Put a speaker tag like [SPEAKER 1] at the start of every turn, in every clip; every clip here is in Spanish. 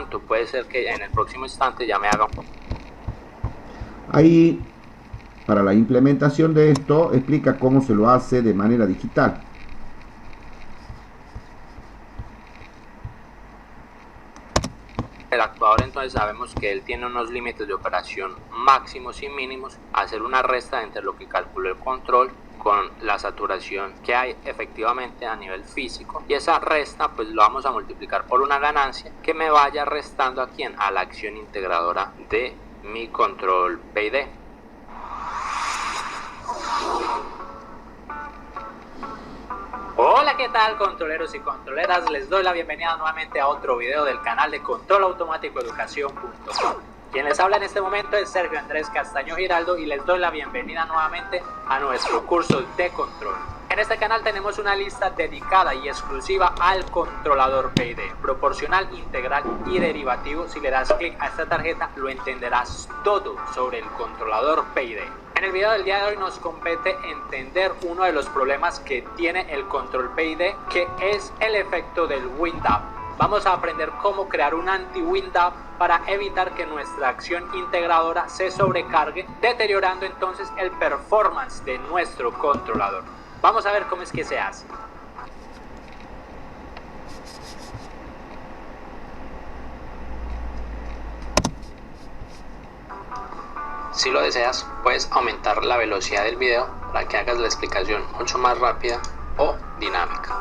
[SPEAKER 1] pronto, puede ser que en el próximo instante ya me haga.
[SPEAKER 2] Ahí, para la implementación de esto, explica cómo se lo hace de manera digital.
[SPEAKER 1] El actuador, entonces sabemos que él tiene unos límites de operación máximos y mínimos, hacer una resta entre lo que calculó el control con la saturación que hay efectivamente a nivel físico, y esa resta pues lo vamos a multiplicar por una ganancia que me vaya restando a quién, a la acción integradora de mi control PID. Hola, ¿qué tal, controleros y controleras? Les doy la bienvenida nuevamente a otro video del canal de controlautomaticoeducación.com. Quien les habla en este momento es Sergio Andrés Castaño Giraldo y les doy la bienvenida nuevamente a nuestro curso de control. En este canal tenemos una lista dedicada y exclusiva al controlador PID, proporcional, integral y derivativo. Si le das clic a esta tarjeta lo entenderás todo sobre el controlador PID. En el video del día de hoy nos compete entender uno de los problemas que tiene el control PID, que es el efecto del wind up. Vamos a aprender cómo crear un anti-wind up para evitar que nuestra acción integradora se sobrecargue, deteriorando entonces el performance de nuestro controlador. Vamos a ver cómo es que se hace. Si lo deseas, puedes aumentar la velocidad del video para que hagas la explicación mucho más rápida o dinámica.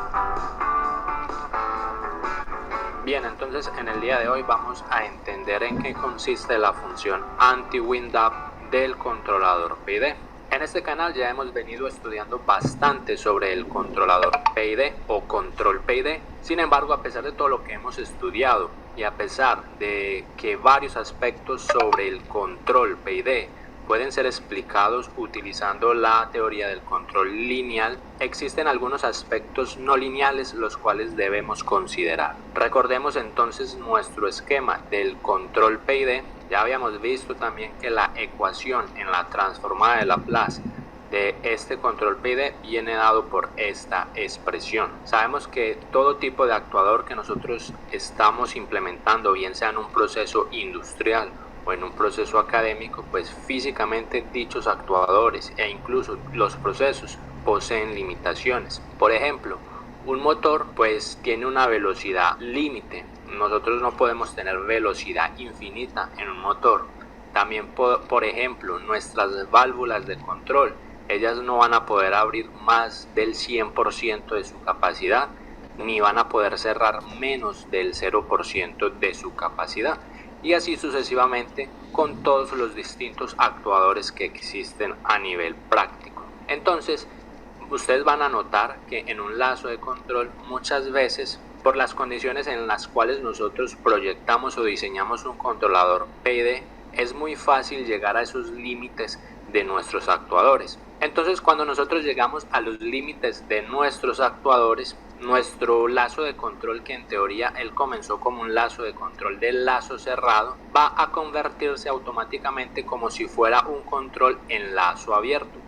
[SPEAKER 1] Bien, entonces en el día de hoy vamos a entender en qué consiste la función anti-wind up del controlador PID. En este canal ya hemos venido estudiando bastante sobre el controlador PID o control PID. Sin embargo, a pesar de todo lo que hemos estudiado y a pesar de que varios aspectos sobre el control PID pueden ser explicados utilizando la teoría del control lineal, existen algunos aspectos no lineales los cuales debemos considerar. Recordemos entonces nuestro esquema del control PID. Ya habíamos visto también que la ecuación en la transformada de Laplace de este control PID viene dado por esta expresión. Sabemos que todo tipo de actuador que nosotros estamos implementando, bien sea en un proceso industrial o en un proceso académico, pues físicamente dichos actuadores e incluso los procesos poseen limitaciones. Por ejemplo, un motor pues tiene una velocidad límite. Nosotros no podemos tener velocidad infinita en un motor. También, por ejemplo, nuestras válvulas de control, ellas no van a poder abrir más del 100% de su capacidad, ni van a poder cerrar menos del 0% de su capacidad, y así sucesivamente con todos los distintos actuadores que existen a nivel práctico. Entonces, ustedes van a notar que en un lazo de control muchas veces, por las condiciones en las cuales nosotros proyectamos o diseñamos un controlador PID, es muy fácil llegar a esos límites de nuestros actuadores. Entonces, cuando nosotros llegamos a los límites de nuestros actuadores, nuestro lazo de control, que en teoría él comenzó como un lazo de control del lazo cerrado, va a convertirse automáticamente como si fuera un control en lazo abierto.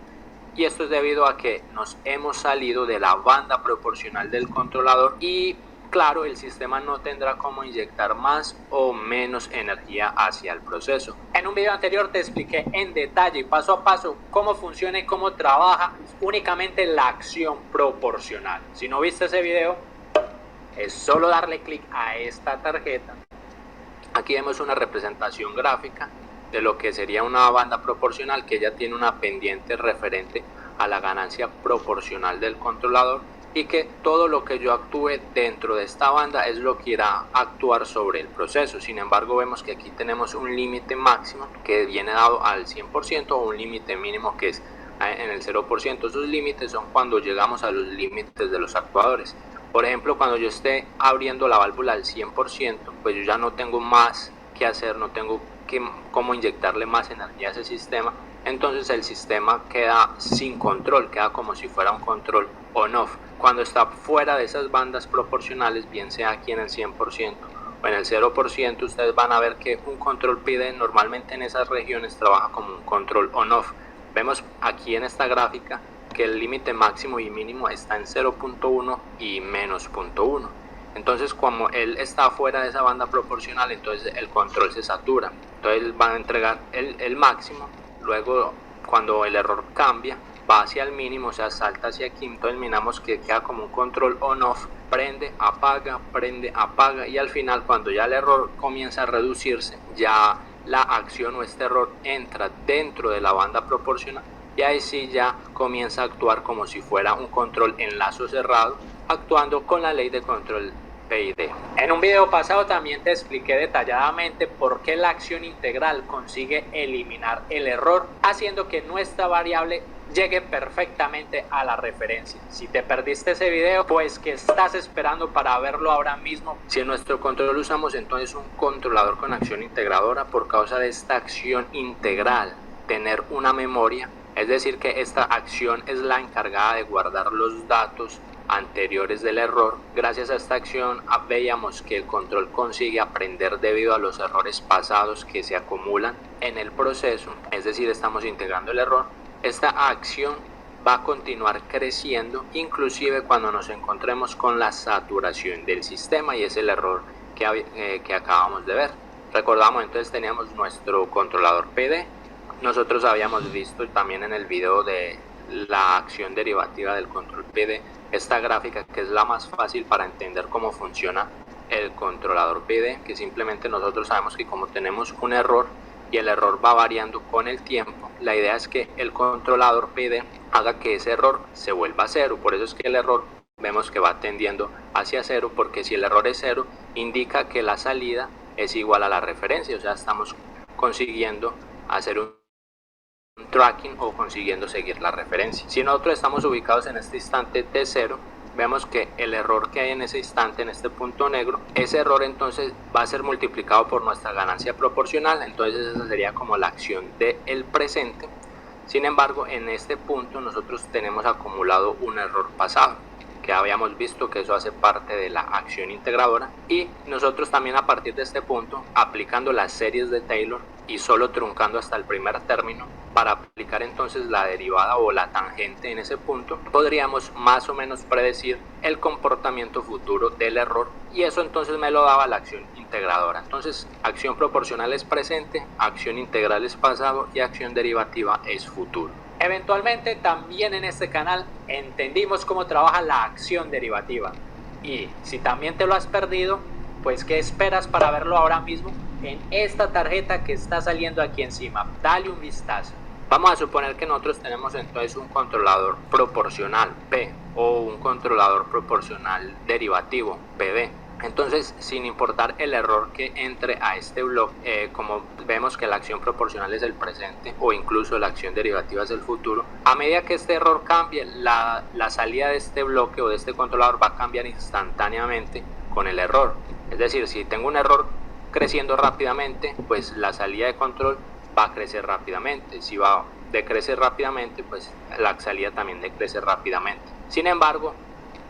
[SPEAKER 1] Y esto es debido a que nos hemos salido de la banda proporcional del controlador y claro, el sistema no tendrá cómo inyectar más o menos energía hacia el proceso. En un video anterior te expliqué en detalle, paso a paso, cómo funciona y cómo trabaja únicamente la acción proporcional. Si no viste ese video, es solo darle clic a esta tarjeta. Aquí vemos una representación gráfica de lo que sería una banda proporcional, que ya tiene una pendiente referente a la ganancia proporcional del controlador, y que todo lo que yo actúe dentro de esta banda es lo que irá a actuar sobre el proceso. Sin embargo, vemos que aquí tenemos un límite máximo que viene dado al 100% o un límite mínimo que es en el 0%. Esos límites son cuando llegamos a los límites de los actuadores. Por ejemplo, cuando yo esté abriendo la válvula al 100%, pues yo ya no tengo más que hacer, no tengo cómo inyectarle más energía a ese sistema. Entonces el sistema queda sin control, queda como si fuera un control on-off. Cuando está fuera de esas bandas proporcionales, bien sea aquí en el 100% o en el 0%, ustedes van a ver que un control PID normalmente en esas regiones trabaja como un control on-off. Vemos aquí en esta gráfica que el límite máximo y mínimo está en 0.1 y menos 0.1. Entonces, como él está fuera de esa banda proporcional, entonces el control se satura. Entonces van a entregar el máximo, luego cuando el error cambia, va hacia el mínimo, o sea, salta hacia aquí, entonces miramos que queda como un control on-off, prende, apaga, y al final cuando ya el error comienza a reducirse, ya la acción o este error entra dentro de la banda proporcional, y ahí sí ya comienza a actuar como si fuera un control en lazo cerrado, actuando con la ley de control PID. En un video pasado también te expliqué detalladamente por qué la acción integral consigue eliminar el error, haciendo que nuestra variable llegue perfectamente a la referencia. Si te perdiste ese video, pues ¿qué estás esperando para verlo ahora mismo? Si en nuestro control usamos entonces un controlador con acción integradora, por causa de esta acción integral, tener una memoria, es decir que esta acción es la encargada de guardar los datos anteriores del error. Gracias a esta acción veíamos que el control consigue aprender debido a los errores pasados que se acumulan en el proceso, es decir, estamos integrando el error. Esta acción va a continuar creciendo inclusive cuando nos encontremos con la saturación del sistema, y es el error que acabamos de ver. Recordamos, entonces teníamos nuestro controlador PD. Nosotros habíamos visto también en el video de la acción derivativa del control PD esta gráfica, que es la más fácil para entender cómo funciona el controlador PD, que simplemente nosotros sabemos que como tenemos un error y el error va variando con el tiempo, la idea es que el controlador PD haga que ese error se vuelva a cero. Por eso es que el error vemos que va tendiendo hacia cero, porque si el error es cero indica que la salida es igual a la referencia, o sea, estamos consiguiendo hacer un tracking o consiguiendo seguir la referencia. Si nosotros estamos ubicados en este instante de 0, vemos que el error que hay en ese instante, en este punto negro, ese error entonces va a ser multiplicado por nuestra ganancia proporcional, entonces esa sería como la acción del presente. Sin embargo, en este punto nosotros tenemos acumulado un error pasado, que habíamos visto que eso hace parte de la acción integradora, y nosotros también a partir de este punto, aplicando las series de Taylor y solo truncando hasta el primer término para aplicar entonces la derivada o la tangente en ese punto, podríamos más o menos predecir el comportamiento futuro del error, y eso entonces me lo daba la acción integradora. Entonces, acción proporcional es presente, acción integral es pasado y acción derivativa es futuro. Eventualmente también en este canal entendimos cómo trabaja la acción derivativa, y si también te lo has perdido, pues ¿qué esperas para verlo ahora mismo? En esta tarjeta que está saliendo aquí encima, dale un vistazo. Vamos a suponer que nosotros tenemos entonces un controlador proporcional P o un controlador proporcional derivativo PD. Entonces, sin importar el error que entre a este bloque, como vemos que la acción proporcional es el presente o incluso la acción derivativa es el futuro, a medida que este error cambie, la salida de este bloque o de este controlador va a cambiar instantáneamente con el error. Es decir, si tengo un error creciendo rápidamente, pues la salida de control va a crecer rápidamente. Si va a decrecer rápidamente, pues la salida también decrece rápidamente. Sin embargo,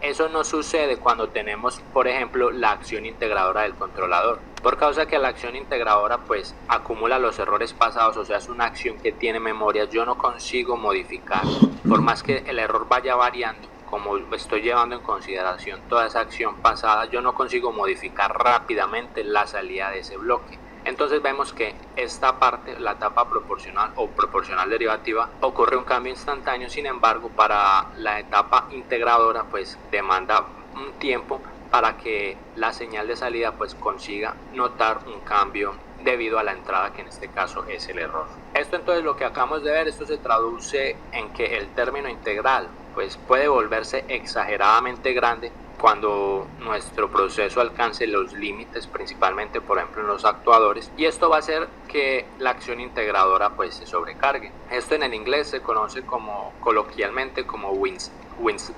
[SPEAKER 1] eso no sucede cuando tenemos, por ejemplo, la acción integradora del controlador, por causa que la acción integradora pues acumula los errores pasados, o sea, es una acción que tiene memoria. Yo no consigo modificar, por más que el error vaya variando, como estoy llevando en consideración toda esa acción pasada, yo no consigo modificar rápidamente la salida de ese bloque. Entonces vemos que esta parte, la etapa proporcional o proporcional derivativa, ocurre un cambio instantáneo. Sin embargo, para la etapa integradora pues demanda un tiempo para que la señal de salida pues consiga notar un cambio debido a la entrada, que en este caso es el error. Esto entonces, lo que acabamos de ver, esto se traduce en que el término integral pues puede volverse exageradamente grande cuando nuestro proceso alcance los límites, principalmente por ejemplo en los actuadores, y esto va a hacer que la acción integradora pues se sobrecargue. Esto en el inglés se conoce como coloquialmente como winds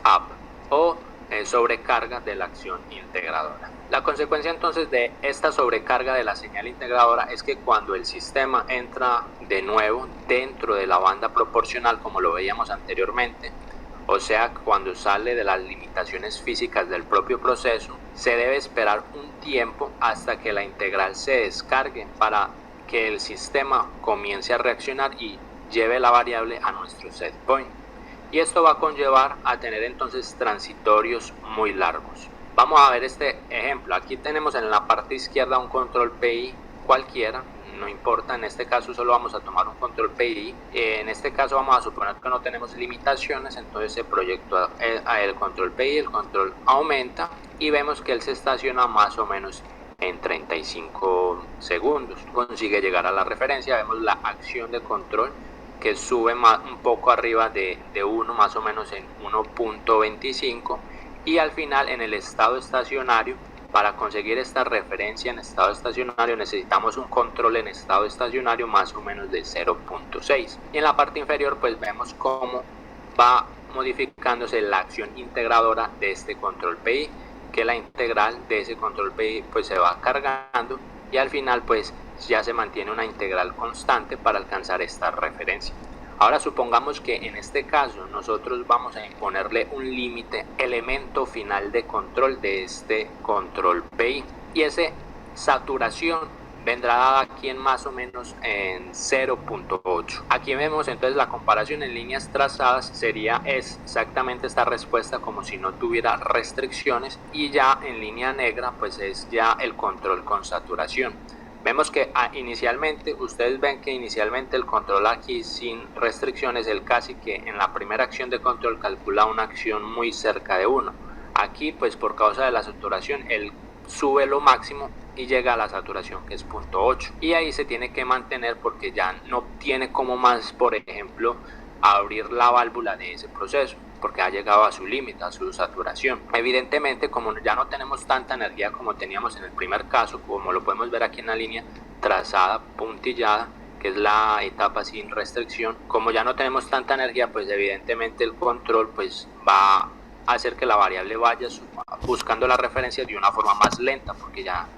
[SPEAKER 1] up o sobrecarga de la acción integradora. La consecuencia entonces de esta sobrecarga de la señal integradora es que cuando el sistema entra de nuevo dentro de la banda proporcional, como lo veíamos anteriormente, o sea, cuando sale de las limitaciones físicas del propio proceso, se debe esperar un tiempo hasta que la integral se descargue para que el sistema comience a reaccionar y lleve la variable a nuestro set point. Y esto va a conllevar a tener entonces transitorios muy largos. Vamos a ver este ejemplo. Aquí tenemos en la parte izquierda un control PI cualquiera, no importa, en este caso solo vamos a tomar un control PI. En este caso vamos a suponer que no tenemos limitaciones, entonces se proyectó el control PI, el control aumenta y vemos que él se estaciona más o menos en 35 segundos. Consigue llegar a la referencia, vemos la acción de control que sube un poco arriba de 1, más o menos en 1.25, y al final en el estado estacionario, para conseguir esta referencia en estado estacionario necesitamos un control en estado estacionario más o menos de 0.6. Y en la parte inferior pues vemos cómo va modificándose la acción integradora de este control PI, que la integral de ese control PI pues se va cargando y al final pues ya se mantiene una integral constante para alcanzar esta referencia. Ahora supongamos que en este caso nosotros vamos a imponerle un límite elemento final de control de este control PI y esa saturación vendrá dada aquí en más o menos en 0.8. Aquí vemos entonces la comparación en líneas trazadas, sería exactamente esta respuesta como si no tuviera restricciones, y ya en línea negra pues es ya el control con saturación. Vemos que inicialmente, ustedes ven que inicialmente el control aquí sin restricciones, él casi que en la primera acción de control calcula una acción muy cerca de 1. Aquí pues por causa de la saturación, él sube lo máximo y llega a la saturación que es 0.8. Y ahí se tiene que mantener porque ya no tiene como más, por ejemplo, abrir la válvula de ese proceso, porque ha llegado a su límite, a su saturación. Evidentemente, como ya no tenemos tanta energía como teníamos en el primer caso, como lo podemos ver aquí en la línea trazada, puntillada, que es la etapa sin restricción, como ya no tenemos tanta energía, pues evidentemente el control pues va a hacer que la variable vaya buscando la referencia de una forma más lenta, porque ya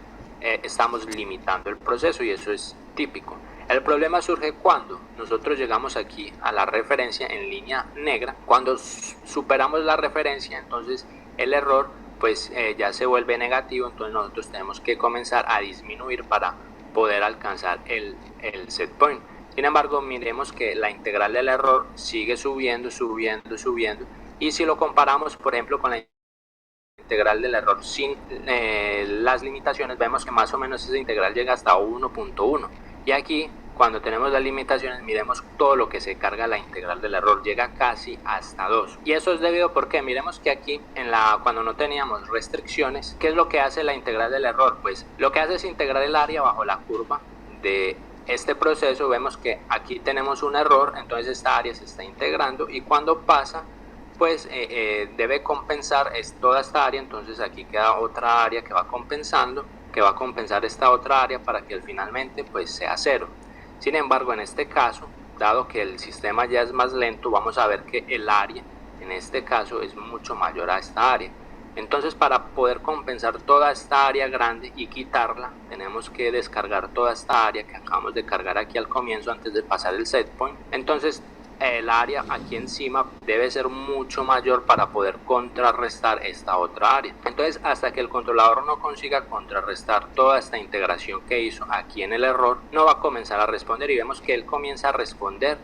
[SPEAKER 1] estamos limitando el proceso y eso es típico. El problema surge cuando nosotros llegamos aquí a la referencia en línea negra. Cuando superamos la referencia, entonces el error pues ya se vuelve negativo, entonces nosotros tenemos que comenzar a disminuir para poder alcanzar el set point. Sin embargo, miremos que la integral del error sigue subiendo, y si lo comparamos, por ejemplo, con la integral del error sin las limitaciones, vemos que más o menos esa integral llega hasta 1.1. Y aquí, cuando tenemos las limitaciones, miremos todo lo que se carga la integral del error, llega casi hasta 2. Y eso es debido porque miremos que aquí, cuando no teníamos restricciones, ¿qué es lo que hace la integral del error? Pues lo que hace es integrar el área bajo la curva de este proceso. Vemos que aquí tenemos un error, entonces esta área se está integrando y cuando pasa, pues debe compensar toda esta área, entonces aquí queda otra área que va compensando, que va a compensar esta otra área para que finalmente pues sea 0. Sin embargo, en este caso, dado que el sistema ya es más lento, vamos a ver que el área en este caso es mucho mayor a esta área. Entonces, para poder compensar toda esta área grande y quitarla, tenemos que descargar toda esta área que acabamos de cargar aquí al comienzo antes de pasar el set point. Entonces el área aquí encima debe ser mucho mayor para poder contrarrestar esta otra área. Entonces, hasta que el controlador no consiga contrarrestar toda esta integración que hizo aquí en el error, no va a comenzar a responder, y vemos que él comienza a responder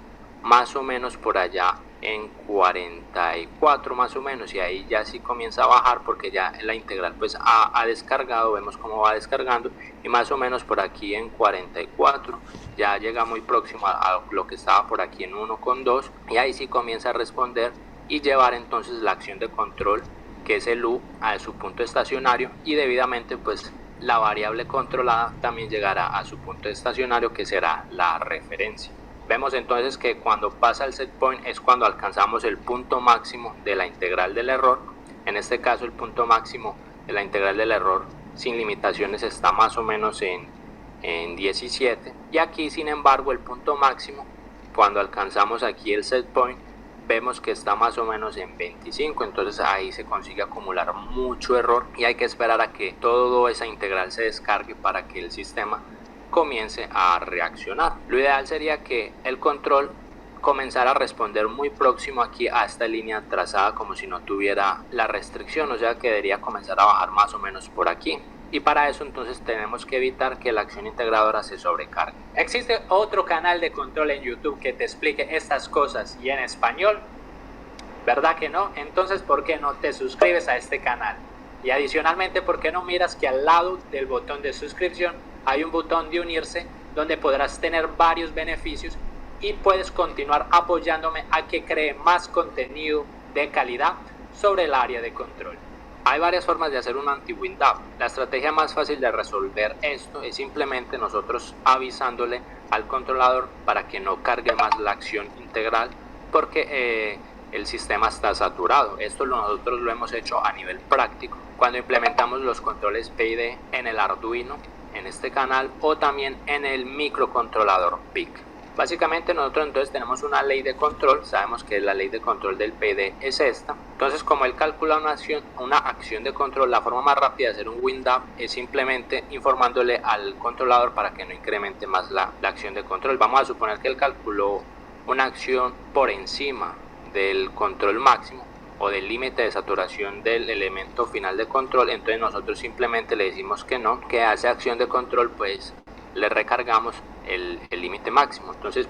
[SPEAKER 1] más o menos por allá en 44 más o menos, y ahí ya sí comienza a bajar porque ya la integral pues ha descargado, vemos cómo va descargando, y más o menos por aquí en 44 ya llega muy próximo a lo que estaba por aquí en 1,2, y ahí sí comienza a responder y llevar entonces la acción de control, que es el U, a su punto estacionario, y debidamente pues la variable controlada también llegará a su punto estacionario, que será la referencia. Vemos entonces que cuando pasa el set point es cuando alcanzamos el punto máximo de la integral del error. En este caso el punto máximo de la integral del error sin limitaciones está más o menos en 17, y aquí sin embargo el punto máximo, cuando alcanzamos aquí el set point, vemos que está más o menos en 25, entonces ahí se consigue acumular mucho error y hay que esperar a que toda esa integral se descargue para que el sistema comience a reaccionar. Lo ideal sería que el control comenzara a responder muy próximo aquí a esta línea trazada, como si no tuviera la restricción, o sea que debería comenzar a bajar más o menos por aquí. Y para eso entonces tenemos que evitar que la acción integradora se sobrecargue. ¿Existe otro canal de control en YouTube que te explique estas cosas y en español? ¿Verdad que no? Entonces, ¿por qué no te suscribes a este canal? Y adicionalmente, ¿por qué no miras que al lado del botón de suscripción hay un botón de unirse donde podrás tener varios beneficios y puedes continuar apoyándome a que cree más contenido de calidad sobre el área de control? Hay varias formas de hacer un anti-WinDAP. La estrategia más fácil de resolver esto es simplemente nosotros avisándole al controlador para que no cargue más la acción integral, porque el sistema está saturado. Esto nosotros lo hemos hecho a nivel práctico cuando implementamos los controles PID en el Arduino, en este canal, o también en el microcontrolador PIC. Básicamente nosotros entonces tenemos una ley de control, sabemos que la ley de control del PID es esta. Entonces, como él calcula una acción de control, la forma más rápida de hacer un WinDAP es simplemente informándole al controlador para que no incremente más la acción de control. Vamos a suponer que él calculó una acción por encima del control máximo o del límite de saturación del elemento final de control. Entonces nosotros simplemente le decimos que no, que a esa acción de control pues le recargamos el límite máximo. Entonces,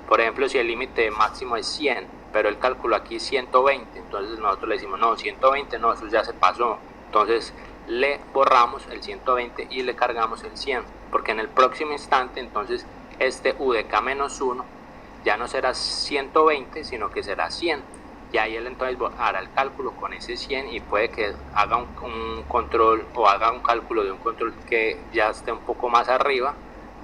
[SPEAKER 1] por ejemplo, si el límite máximo es 100, pero él calculó aquí 120, entonces nosotros le decimos no, 120 no, eso ya se pasó. Entonces le borramos el 120 y le cargamos el 100, porque en el próximo instante entonces este UDK-1 ya no será 120, sino que será 100. Y ahí él entonces hará el cálculo con ese 100 y puede que haga un control o haga un cálculo de un control que ya esté un poco más arriba,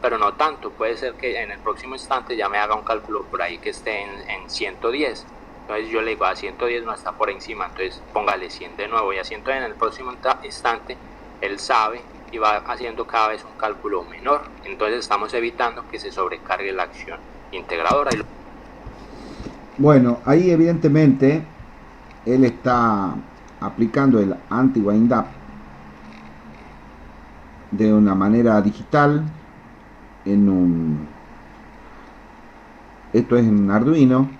[SPEAKER 1] pero no tanto. Puede ser que en el próximo instante ya me haga un cálculo por ahí que esté en 110. Entonces yo le digo a 110 no está por encima, entonces póngale 100 de nuevo, y a 100 en el próximo instante él sabe y va haciendo cada vez un cálculo menor. Entonces estamos evitando que se sobrecargue la acción integradora.
[SPEAKER 2] Bueno, ahí evidentemente él está aplicando el anti-WinDAP de una manera digital esto es en Arduino.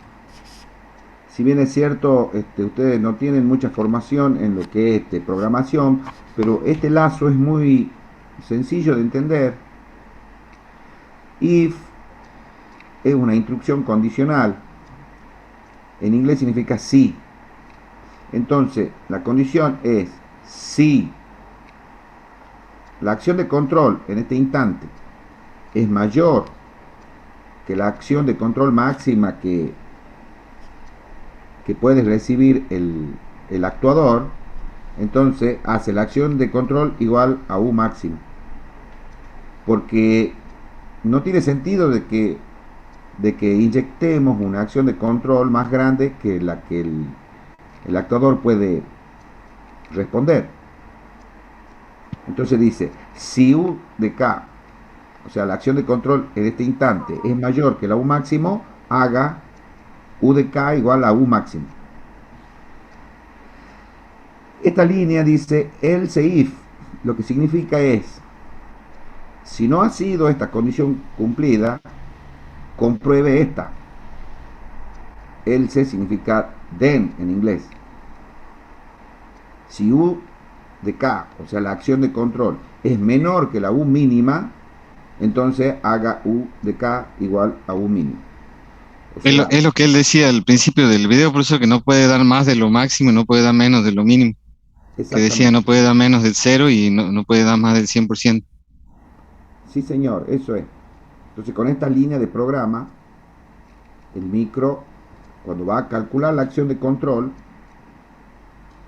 [SPEAKER 2] Si bien es cierto, ustedes no tienen mucha formación en lo que es programación, pero este lazo es muy sencillo de entender. If es una instrucción condicional. En inglés significa si. Entonces, la condición es si la acción de control en este instante es mayor que la acción de control máxima que puede recibir el actuador, entonces hace la acción de control igual a U máximo. Porque no tiene sentido de que inyectemos una acción de control más grande que la que el actuador puede responder. Entonces dice, si U de K, o sea, la acción de control en este instante es mayor que la U máximo, haga U de K igual a U máximo. Esta línea dice else if, lo que significa es, si no ha sido esta condición cumplida, compruebe esta. Else significa then en inglés. Si U de K, o sea, la acción de control, es menor que la U mínima, entonces haga U de K igual a U mínimo.
[SPEAKER 3] O sea, es lo que él decía al principio del video, por eso que no puede dar más de lo máximo y no puede dar menos de lo mínimo. Que decía no puede dar menos del 0 y no puede dar más del 100%.
[SPEAKER 2] Sí, señor, eso es. Entonces, con esta línea de programa, el micro, cuando va a calcular la acción de control,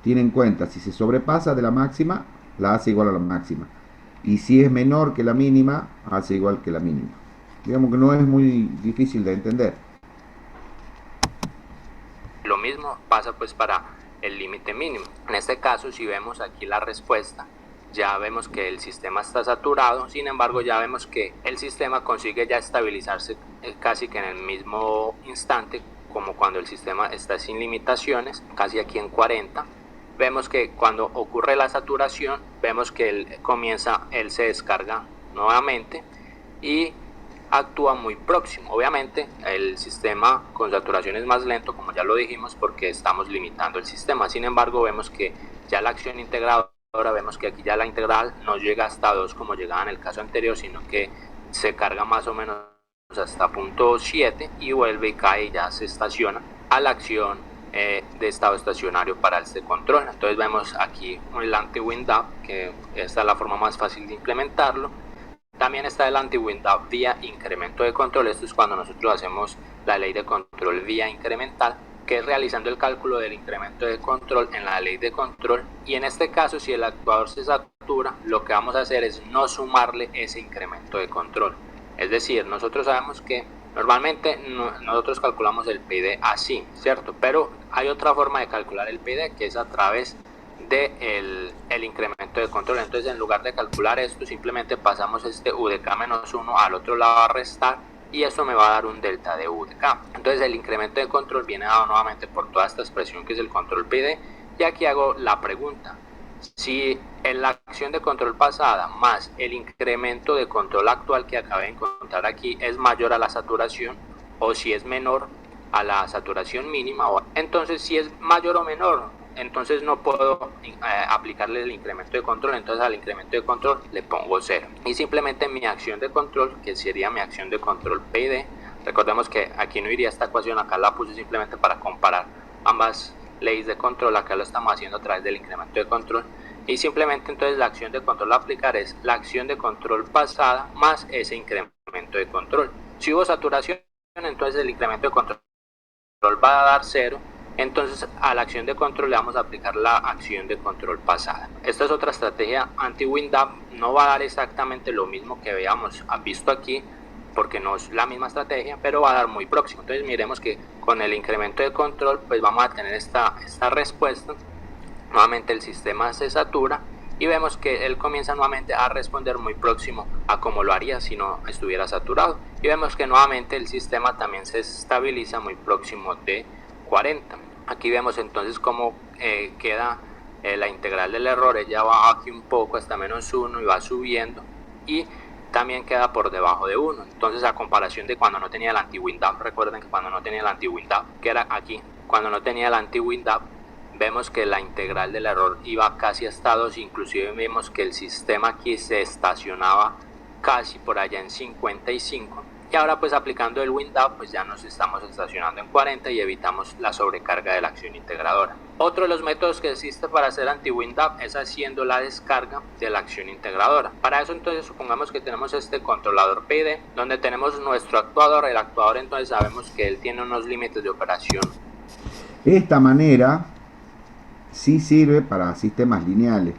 [SPEAKER 2] tiene en cuenta si se sobrepasa de la máxima, la hace igual a la máxima. Y si es menor que la mínima, hace igual que la mínima. Digamos que no es muy difícil de entender.
[SPEAKER 1] Lo mismo pasa pues para el límite mínimo. En este caso, si vemos aquí la respuesta, ya vemos que el sistema está saturado. Sin embargo, ya vemos que el sistema consigue ya estabilizarse casi que en el mismo instante, como cuando el sistema está sin limitaciones, casi aquí en 40. Vemos que cuando ocurre la saturación, vemos que él se descarga nuevamente y actúa muy próximo. Obviamente el sistema con saturación es más lento, como ya lo dijimos, porque estamos limitando el sistema. Sin embargo, vemos que ya la acción integradora, vemos que aquí ya la integral no llega hasta 2 como llegaba en el caso anterior, sino que se carga más o menos hasta punto 7 y vuelve y cae y ya se estaciona a la acción de estado estacionario para este control. Entonces vemos aquí el anti-wind-up, que esta es la forma más fácil de implementarlo. También está el anti-wind-up vía incremento de control. Esto es cuando nosotros hacemos la ley de control vía incremental, que es realizando el cálculo del incremento de control en la ley de control. Y en este caso, si el actuador se satura, lo que vamos a hacer es no sumarle ese incremento de control. Es decir, nosotros sabemos que normalmente nosotros calculamos el PID así, ¿cierto? Pero hay otra forma de calcular el PID, que es a través de el incremento de control. Entonces, en lugar de calcular esto, simplemente pasamos este UDK-1 al otro lado a restar, y eso me va a dar un delta de UDK. Entonces, el incremento de control viene dado nuevamente por toda esta expresión que es el control PID. Y aquí hago la pregunta: si en la acción de control pasada más el incremento de control actual que acabé de encontrar aquí es mayor a la saturación, o si es menor a la saturación mínima, entonces si es mayor o menor, entonces no puedo aplicarle el incremento de control. Entonces al incremento de control le pongo 0, y simplemente mi acción de control, que sería mi acción de control PID, recordemos que aquí no iría esta ecuación, acá la puse simplemente para comparar ambas leyes de control, acá lo estamos haciendo a través del incremento de control, y simplemente entonces la acción de control a aplicar es la acción de control pasada más ese incremento de control. Si hubo saturación, entonces el incremento de control va a dar 0, entonces a la acción de control le vamos a aplicar la acción de control pasada. Esta es otra estrategia anti-wind-up, no va a dar exactamente lo mismo que habíamos visto aquí, porque no es la misma estrategia, pero va a dar muy próximo. Entonces miremos que con el incremento de control pues vamos a tener esta respuesta. Nuevamente el sistema se satura y vemos que él comienza nuevamente a responder muy próximo a como lo haría si no estuviera saturado, y vemos que nuevamente el sistema también se estabiliza muy próximo de 40. Aquí vemos entonces cómo queda la integral del error. Ella va aquí un poco hasta -1 y va subiendo, y también queda por debajo de 1. Entonces, a comparación de cuando no tenía el anti-wind-up, recuerden que cuando no tenía el anti-wind-up, que era aquí, cuando no tenía el anti-wind-up, vemos que la integral del error iba casi hasta 2, inclusive vemos que el sistema aquí se estacionaba casi por allá en 55, y ahora pues aplicando el wind-up pues ya nos estamos estacionando en 40 y evitamos la sobrecarga de la acción integradora. Otro de los métodos que existe para hacer anti-wind-up es haciendo la descarga de la acción integradora. Para eso entonces supongamos que tenemos este controlador PID donde tenemos nuestro actuador. El actuador entonces sabemos que él tiene unos límites de operación.
[SPEAKER 2] Esta manera sí sirve para sistemas lineales.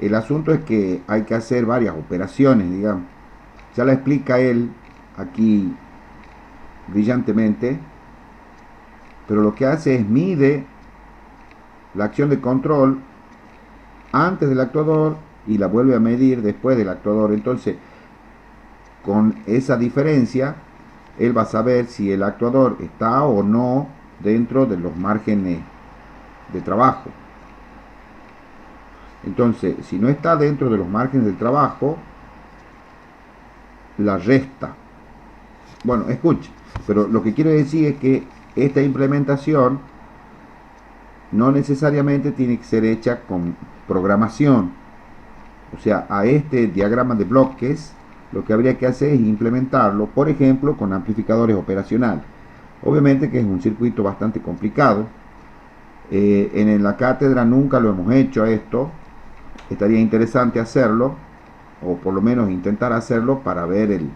[SPEAKER 2] El asunto es que hay que hacer varias operaciones, digamos. Ya la explica él aquí brillantemente, pero lo que hace es mide la acción de control antes del actuador y la vuelve a medir después del actuador. Entonces, con esa diferencia, él va a saber si el actuador está o no dentro de los márgenes de trabajo. Entonces, si no está dentro de los márgenes de trabajo, la resta. Bueno, escuche, pero lo que quiero decir es que esta implementación no necesariamente tiene que ser hecha con programación. O sea, a este diagrama de bloques lo que habría que hacer es implementarlo, por ejemplo, con amplificadores operacionales. Obviamente que es un circuito bastante complicado. En la cátedra nunca lo hemos hecho esto. Estaría interesante hacerlo, o por lo menos intentar hacerlo para ver el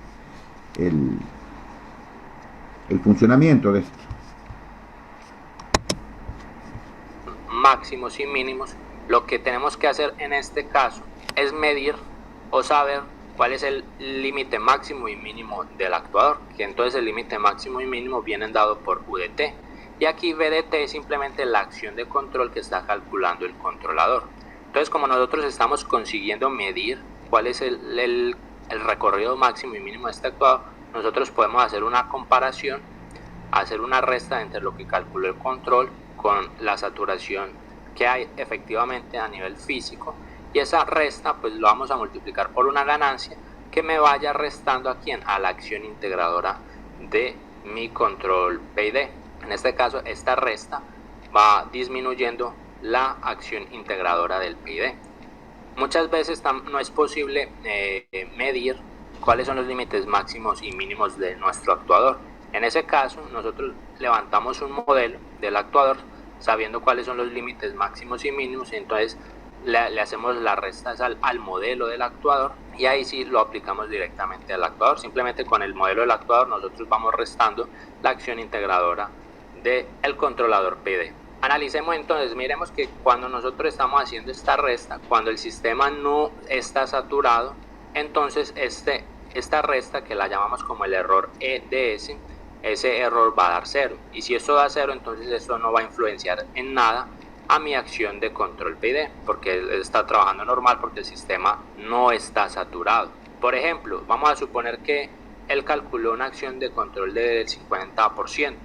[SPEAKER 2] funcionamiento de esto.
[SPEAKER 1] Máximos y mínimos. Lo que tenemos que hacer en este caso es medir o saber cuál es el límite máximo y mínimo del actuador, que entonces el límite máximo y mínimo vienen dados por UDT, y aquí VDT es simplemente la acción de control que está calculando el controlador. Entonces, como nosotros estamos consiguiendo medir cuál es el recorrido máximo y mínimo de este actuador, nosotros podemos hacer una comparación, hacer una resta entre lo que calculó el control con la saturación que hay efectivamente a nivel físico, y esa resta pues lo vamos a multiplicar por una ganancia que me vaya restando a quién, a la acción integradora de mi control PID. En este caso esta resta va disminuyendo la acción integradora del PID. Muchas veces no es posible medir cuáles son los límites máximos y mínimos de nuestro actuador. En ese caso nosotros levantamos un modelo del actuador sabiendo cuáles son los límites máximos y mínimos, entonces le hacemos las restas al modelo del actuador y ahí sí lo aplicamos directamente al actuador. Simplemente con el modelo del actuador nosotros vamos restando la acción integradora del controlador PD. Analicemos entonces, miremos que cuando nosotros estamos haciendo esta resta, cuando el sistema no está saturado, entonces esta resta, que la llamamos como el error EDS, ese error va a dar 0, y si esto da 0, entonces esto no va a influenciar en nada a mi acción de control PID, porque él está trabajando normal porque el sistema no está saturado. Por ejemplo, vamos a suponer que él calculó una acción de control del 50%,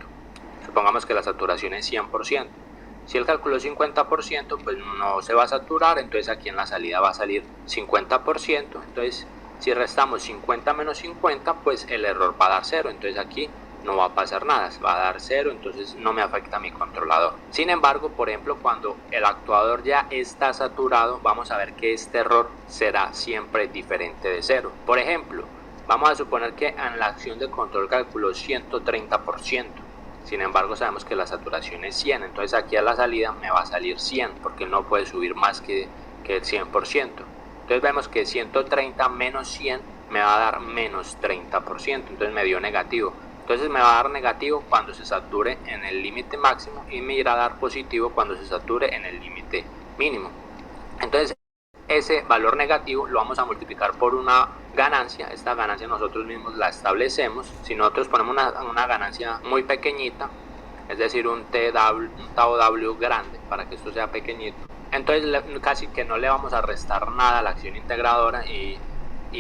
[SPEAKER 1] supongamos que la saturación es 100%. Si él calculó 50%, pues no se va a saturar, entonces aquí en la salida va a salir 50%, entonces si restamos 50 menos 50, pues el error va a dar 0, entonces aquí no va a pasar nada, va a dar 0, entonces no me afecta a mi controlador. Sin embargo, por ejemplo, cuando el actuador ya está saturado, vamos a ver que este error será siempre diferente de 0. Por ejemplo, vamos a suponer que en la acción de control calculó 130%. Sin embargo, sabemos que la saturación es 100, entonces aquí a la salida me va a salir 100, porque no puede subir más que el 100%. Entonces vemos que 130 menos 100 me va a dar menos 30%, entonces me dio negativo. Entonces me va a dar negativo cuando se sature en el límite máximo y me irá a dar positivo cuando se sature en el límite mínimo. Entonces ese valor negativo lo vamos a multiplicar por una ganancia. Esta ganancia nosotros mismos la establecemos. Si nosotros ponemos una ganancia muy pequeñita, es decir, un tau W grande, para que esto sea pequeñito, entonces casi que no le vamos a restar nada a la acción integradora y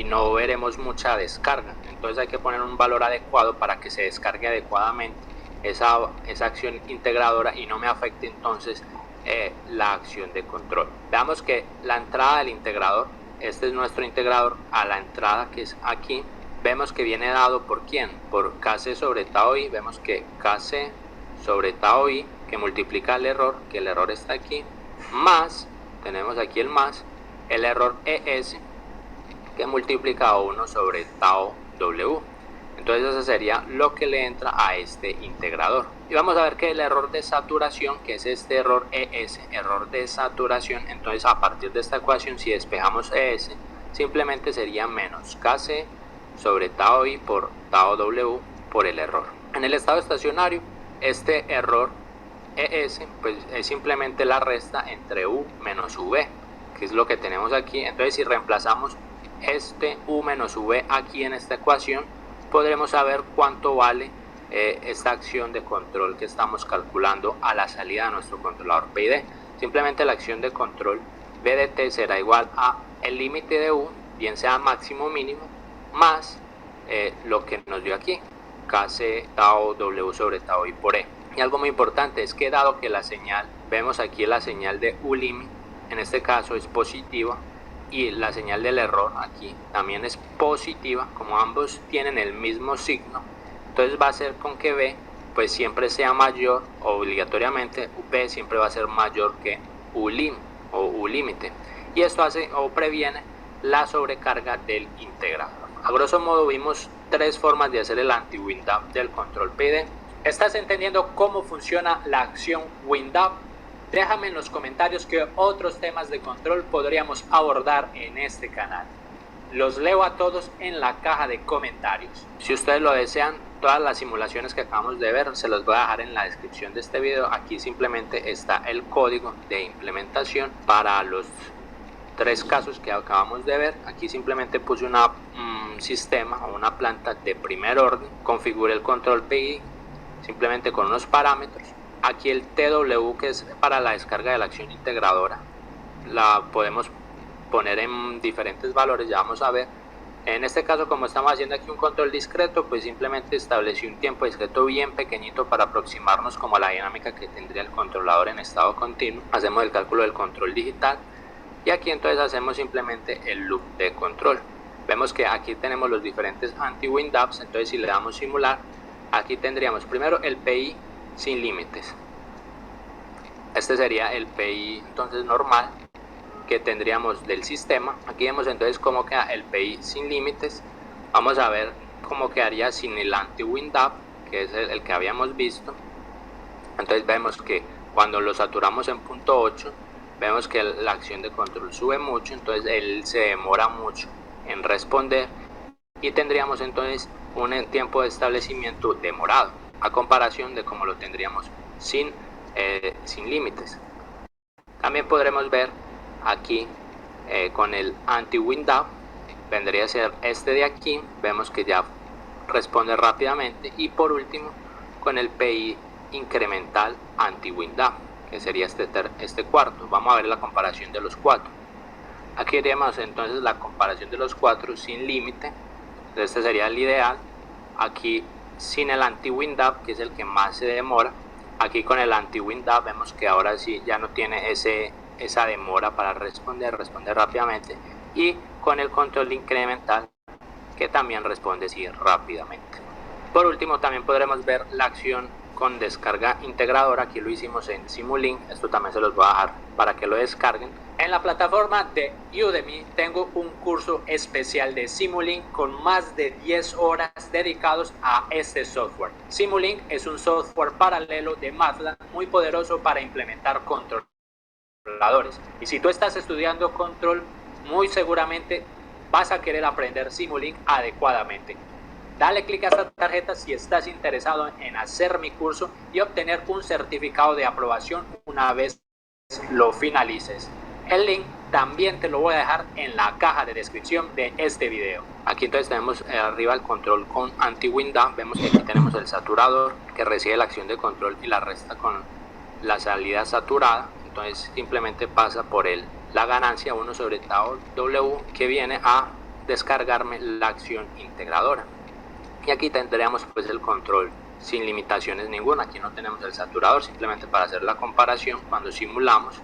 [SPEAKER 1] no veremos mucha descarga. Entonces hay que poner un valor adecuado para que se descargue adecuadamente esa acción integradora y no me afecte entonces la acción de control. Veamos que la entrada del integrador, este es nuestro integrador, a la entrada que es aquí, vemos que viene dado por quién, por Kc sobre tau i. Vemos que Kc sobre tau i, que multiplica el error, que el error está aquí, más, tenemos aquí el más, el error ES, que multiplica 1 sobre tau W. Entonces eso sería lo que le entra a este integrador. Y vamos a ver que el error de saturación, que es este error ES, error de saturación, entonces a partir de esta ecuación, si despejamos ES, simplemente sería menos Kc sobre tau i por tau W por el error. En el estado estacionario, este error ES pues es simplemente la resta entre U menos V, que es lo que tenemos aquí. Entonces si reemplazamos este U menos V aquí en esta ecuación, podremos saber cuánto vale esta acción de control que estamos calculando a la salida de nuestro controlador PID. Simplemente la acción de control B de t será igual a el límite de U, bien sea máximo o mínimo, más lo que nos dio aquí, Kc tau W sobre tau i por E. Y algo muy importante es que dado que la señal, vemos aquí la señal de ULIMI, en este caso es positiva, y la señal del error aquí también es positiva, como ambos tienen el mismo signo, entonces va a ser con que B pues siempre sea mayor, obligatoriamente B siempre va a ser mayor que ULIM o ULímite, y esto hace o previene la sobrecarga del integrador. A grosso modo vimos tres formas de hacer el anti-WinDAP del control PID. ¿Estás entendiendo cómo funciona la acción WinDAP? Déjame en los comentarios qué otros temas de control podríamos abordar en este canal. Los leo a todos en la caja de comentarios. Si ustedes lo desean, todas las simulaciones que acabamos de ver se los voy a dejar en la descripción de este video. Aquí simplemente está el código de implementación para los tres casos que acabamos de ver. Aquí simplemente puse un sistema o una planta de primer orden, configuré el control PI simplemente con unos parámetros. Aquí el TW, que es para la descarga de la acción integradora, la podemos poner en diferentes valores, ya vamos a ver. En este caso, como estamos haciendo aquí un control discreto, pues simplemente establecí un tiempo discreto bien pequeñito para aproximarnos como a la dinámica que tendría el controlador en estado continuo. Hacemos el cálculo del control digital y aquí entonces hacemos simplemente el loop de control. Vemos que aquí tenemos los diferentes anti-WinDAPs, entonces si le damos simular, aquí tendríamos primero el PI sin límites. Este sería el PI entonces normal que tendríamos del sistema. Aquí vemos entonces cómo queda el PI sin límites. Vamos a ver cómo quedaría sin el anti-WinDAP, que es el que habíamos visto. Entonces vemos que cuando lo saturamos en punto 8, vemos que la acción de control sube mucho, entonces él se demora mucho en responder y tendríamos entonces un tiempo de establecimiento demorado, a comparación de como lo tendríamos sin límites. También podremos ver aquí con el anti-wind-up, vendría a ser este de aquí, vemos que ya responde rápidamente, y por último con el PI incremental anti-wind-up, que sería este cuarto. Vamos a ver la comparación de los cuatro. Aquí haríamos entonces la comparación de los cuatro sin límite, este sería el ideal. Aquí sin el anti-wind-up, que es el que más se demora. Aquí con el anti-wind-up vemos que ahora sí ya no tiene esa demora para responder rápidamente, y con el control incremental, que también responde sí rápidamente. Por último, también podremos ver la acción con descarga integradora. Aquí lo hicimos en Simulink, esto también se los voy a dejar para que lo descarguen. En la plataforma de Udemy tengo un curso especial de Simulink con más de 10 horas dedicados a este software. Simulink es un software paralelo de MATLAB muy poderoso para implementar controladores. Y si tú estás estudiando control, muy seguramente vas a querer aprender Simulink adecuadamente. Dale clic a esta tarjeta si estás interesado en hacer mi curso y obtener un certificado de aprobación una vez lo finalices. El link también te lo voy a dejar en la caja de descripción de este video. Aquí entonces tenemos arriba el control con anti-wind-up. Vemos que aquí tenemos el saturador que recibe la acción de control y la resta con la salida saturada. Entonces simplemente pasa por la ganancia 1 sobre tau W, que viene a descargarme la acción integradora. Y aquí tendríamos pues el control sin limitaciones ninguna. Aquí no tenemos el saturador, simplemente para hacer la comparación cuando simulamos.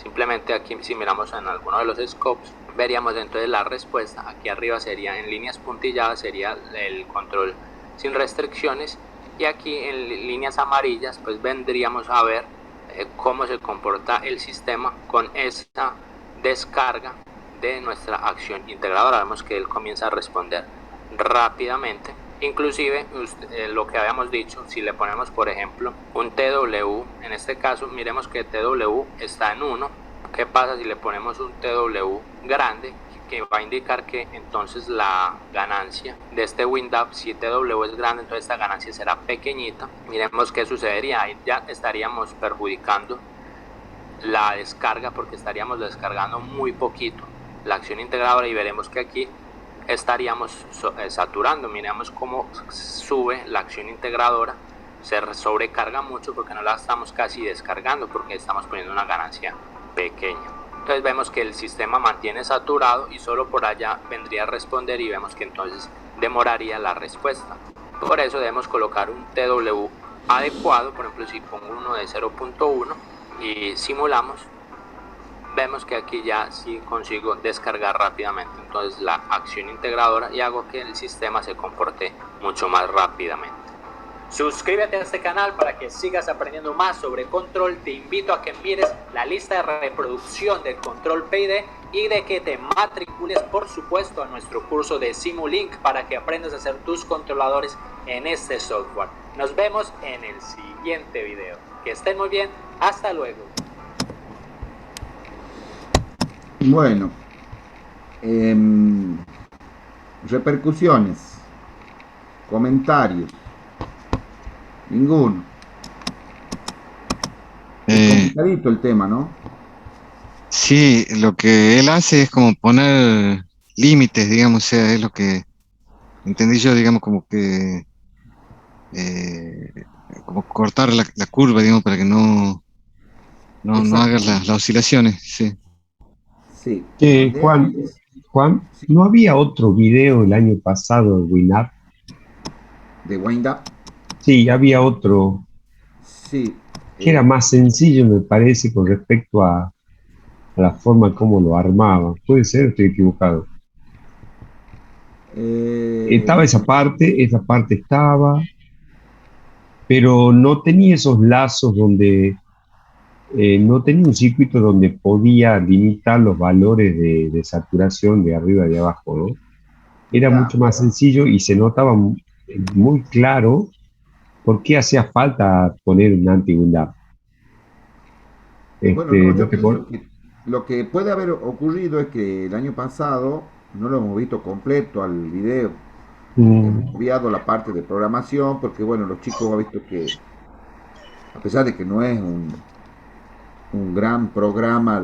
[SPEAKER 1] Simplemente aquí, si miramos en alguno de los scopes, veríamos entonces la respuesta. Aquí arriba sería en líneas puntilladas, sería el control sin restricciones, y aquí en líneas amarillas pues vendríamos a ver cómo se comporta el sistema con esta descarga de nuestra acción integradora. Vemos que él comienza a responder rápidamente. Inclusive lo que habíamos dicho, si le ponemos por ejemplo un TW, en este caso miremos que TW está en 1. ¿Qué pasa si le ponemos un TW grande? Que va a indicar que entonces la ganancia de este wind-up, si TW es grande, entonces esta ganancia será pequeñita. Miremos qué sucedería, ahí ya estaríamos perjudicando la descarga, porque estaríamos descargando muy poquito la acción integradora, y veremos que aquí estaríamos saturando. Miremos cómo sube la acción integradora, se sobrecarga mucho porque no la estamos casi descargando, porque estamos poniendo una ganancia pequeña. Entonces vemos que el sistema mantiene saturado y solo por allá vendría a responder, y vemos que entonces demoraría la respuesta. Por eso debemos colocar un TW adecuado. Por ejemplo, si pongo uno de 0.1 y simulamos, vemos que aquí ya sí consigo descargar rápidamente entonces la acción integradora, y hago que el sistema se comporte mucho más rápidamente. Suscríbete a este canal para que sigas aprendiendo más sobre control. Te invito a que mires la lista de reproducción del control PID y de que te matricules, por supuesto, a nuestro curso de Simulink para que aprendas a hacer tus controladores en este software. Nos vemos en el siguiente video. Que estén muy bien. Hasta luego.
[SPEAKER 2] Bueno, repercusiones, comentarios, ninguno. Es complicadito el tema, ¿no?
[SPEAKER 3] Sí, lo que él hace es como poner límites, digamos, o sea, es lo que entendí yo, digamos, como que como cortar la curva, digamos, para que no haga las oscilaciones, sí.
[SPEAKER 2] Sí.
[SPEAKER 4] Juan, ¿no había otro video el año pasado de WinUp?
[SPEAKER 2] ¿De wind-up?
[SPEAKER 4] Sí, había otro.
[SPEAKER 2] Sí.
[SPEAKER 4] Que era más sencillo, me parece, con respecto a la forma como lo armaba. Puede ser, estoy equivocado. Estaba esa parte estaba, pero no tenía esos lazos donde no tenía un circuito donde podía limitar los valores de saturación de arriba y de abajo, ¿no? Era mucho más sencillo y se notaba muy claro ¿por qué hacía falta poner un anti-WinDAP?
[SPEAKER 2] Bueno, no,
[SPEAKER 4] ¿No
[SPEAKER 2] yo
[SPEAKER 4] te
[SPEAKER 2] pienso que lo que puede haber ocurrido es que el año pasado no lo hemos visto completo al video. Hemos
[SPEAKER 4] Mm,
[SPEAKER 2] obviado la parte de programación porque, bueno, los chicos han visto que, a pesar de que no es un gran programa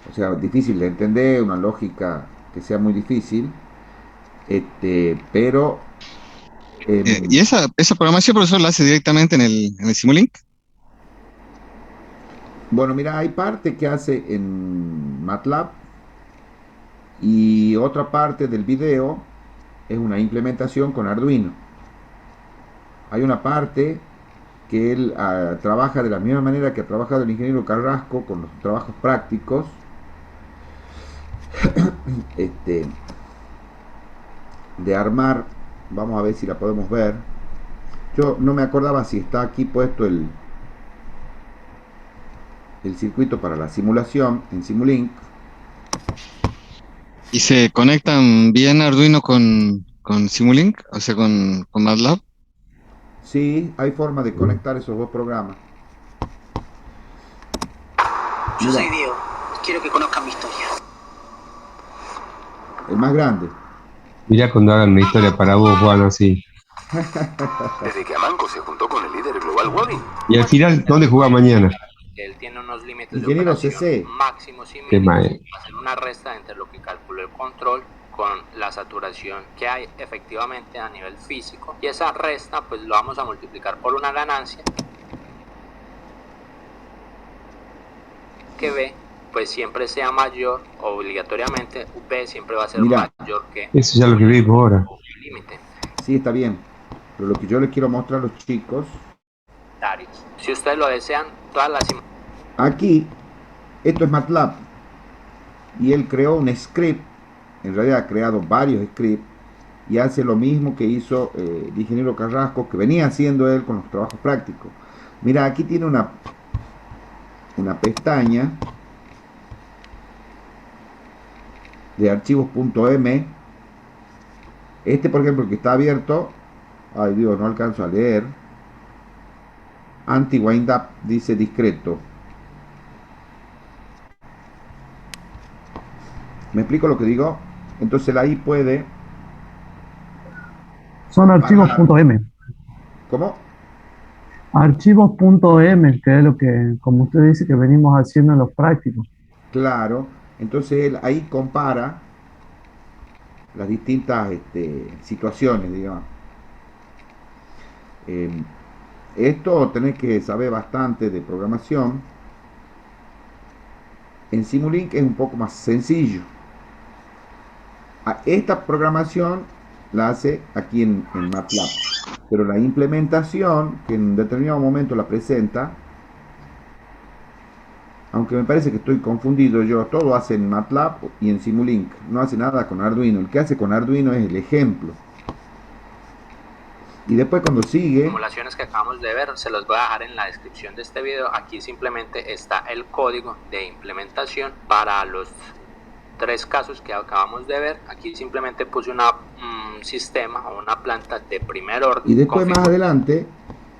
[SPEAKER 2] o sea, difícil de entender, una lógica que sea muy difícil, pero
[SPEAKER 3] ¿Y
[SPEAKER 2] em,
[SPEAKER 3] esa programación, profesor, la hace directamente en el Simulink?
[SPEAKER 2] bueno, mira, hay parte que hace en MATLAB y otra parte del video es una implementación con Arduino. Hay una parte que él trabaja de la misma manera que ha trabajado el ingeniero Carrasco con los trabajos prácticos, este, de armar, vamos a ver si la podemos ver. Yo no me acordaba si está aquí puesto el circuito para la simulación en Simulink.
[SPEAKER 3] ¿Y se conectan bien Arduino con Simulink? O sea, con MATLAB.
[SPEAKER 2] Sí, hay forma de conectar esos dos programas.
[SPEAKER 5] Yo
[SPEAKER 2] Mira,
[SPEAKER 5] soy Diego. Quiero que conozcan mi historia.
[SPEAKER 2] el más grande.
[SPEAKER 4] mirá cuando hagan una historia para vos, Juan, así.
[SPEAKER 6] Desde que Amanco se juntó con el líder global Wally.
[SPEAKER 4] Y al final, ¿dónde juega mañana?
[SPEAKER 1] Él tiene unos límites de
[SPEAKER 2] Ingeniero
[SPEAKER 1] operación
[SPEAKER 2] CC.
[SPEAKER 1] máximos y
[SPEAKER 4] Qué
[SPEAKER 1] mínimos.
[SPEAKER 4] mal.
[SPEAKER 1] Hacer una resta entre lo que calculó el control con la saturación que hay efectivamente a nivel físico, y esa resta pues lo vamos a multiplicar por una ganancia que B pues siempre sea mayor, obligatoriamente B siempre va a ser
[SPEAKER 2] Mira,
[SPEAKER 1] mayor que
[SPEAKER 4] Eso ya lo que vimos ahora.
[SPEAKER 1] el límite.
[SPEAKER 2] Sí, está bien. Pero lo que yo les quiero mostrar a los chicos,
[SPEAKER 1] Si ustedes lo desean, todas las
[SPEAKER 2] aquí, esto es MATLAB. Y él creó un script, en realidad ha creado varios scripts, y hace lo mismo que hizo el ingeniero Carrasco, que venía haciendo él con los trabajos prácticos. Mira, aquí tiene una pestaña de archivos.m. Por ejemplo, que está abierto, ay Dios, no alcanzo a leer. Anti-windup dice discreto. ¿Me explico lo que digo? Entonces ahí puede...
[SPEAKER 7] Son archivos.m.
[SPEAKER 2] ¿Cómo?
[SPEAKER 7] Archivos.m, que es lo que, como usted dice, que venimos haciendo en los prácticos.
[SPEAKER 2] Claro. Entonces él ahí compara las distintas situaciones, digamos. Eh, Esto tenés que saber bastante de programación. En Simulink es un poco más sencillo. Esta programación la hace aquí en MATLAB, pero la implementación, que en determinado momento la presenta, aunque me parece que estoy confundido yo, todo hace en MATLAB y en Simulink, no hace nada con Arduino. El que hace con Arduino es el ejemplo. Y después cuando sigue...
[SPEAKER 1] simulaciones que acabamos de ver, se los voy a dejar en la descripción de este video. Aquí simplemente está el código de implementación para los tres casos que acabamos de ver. Aquí simplemente puse un sistema o una planta de primer orden.
[SPEAKER 2] Y después más adelante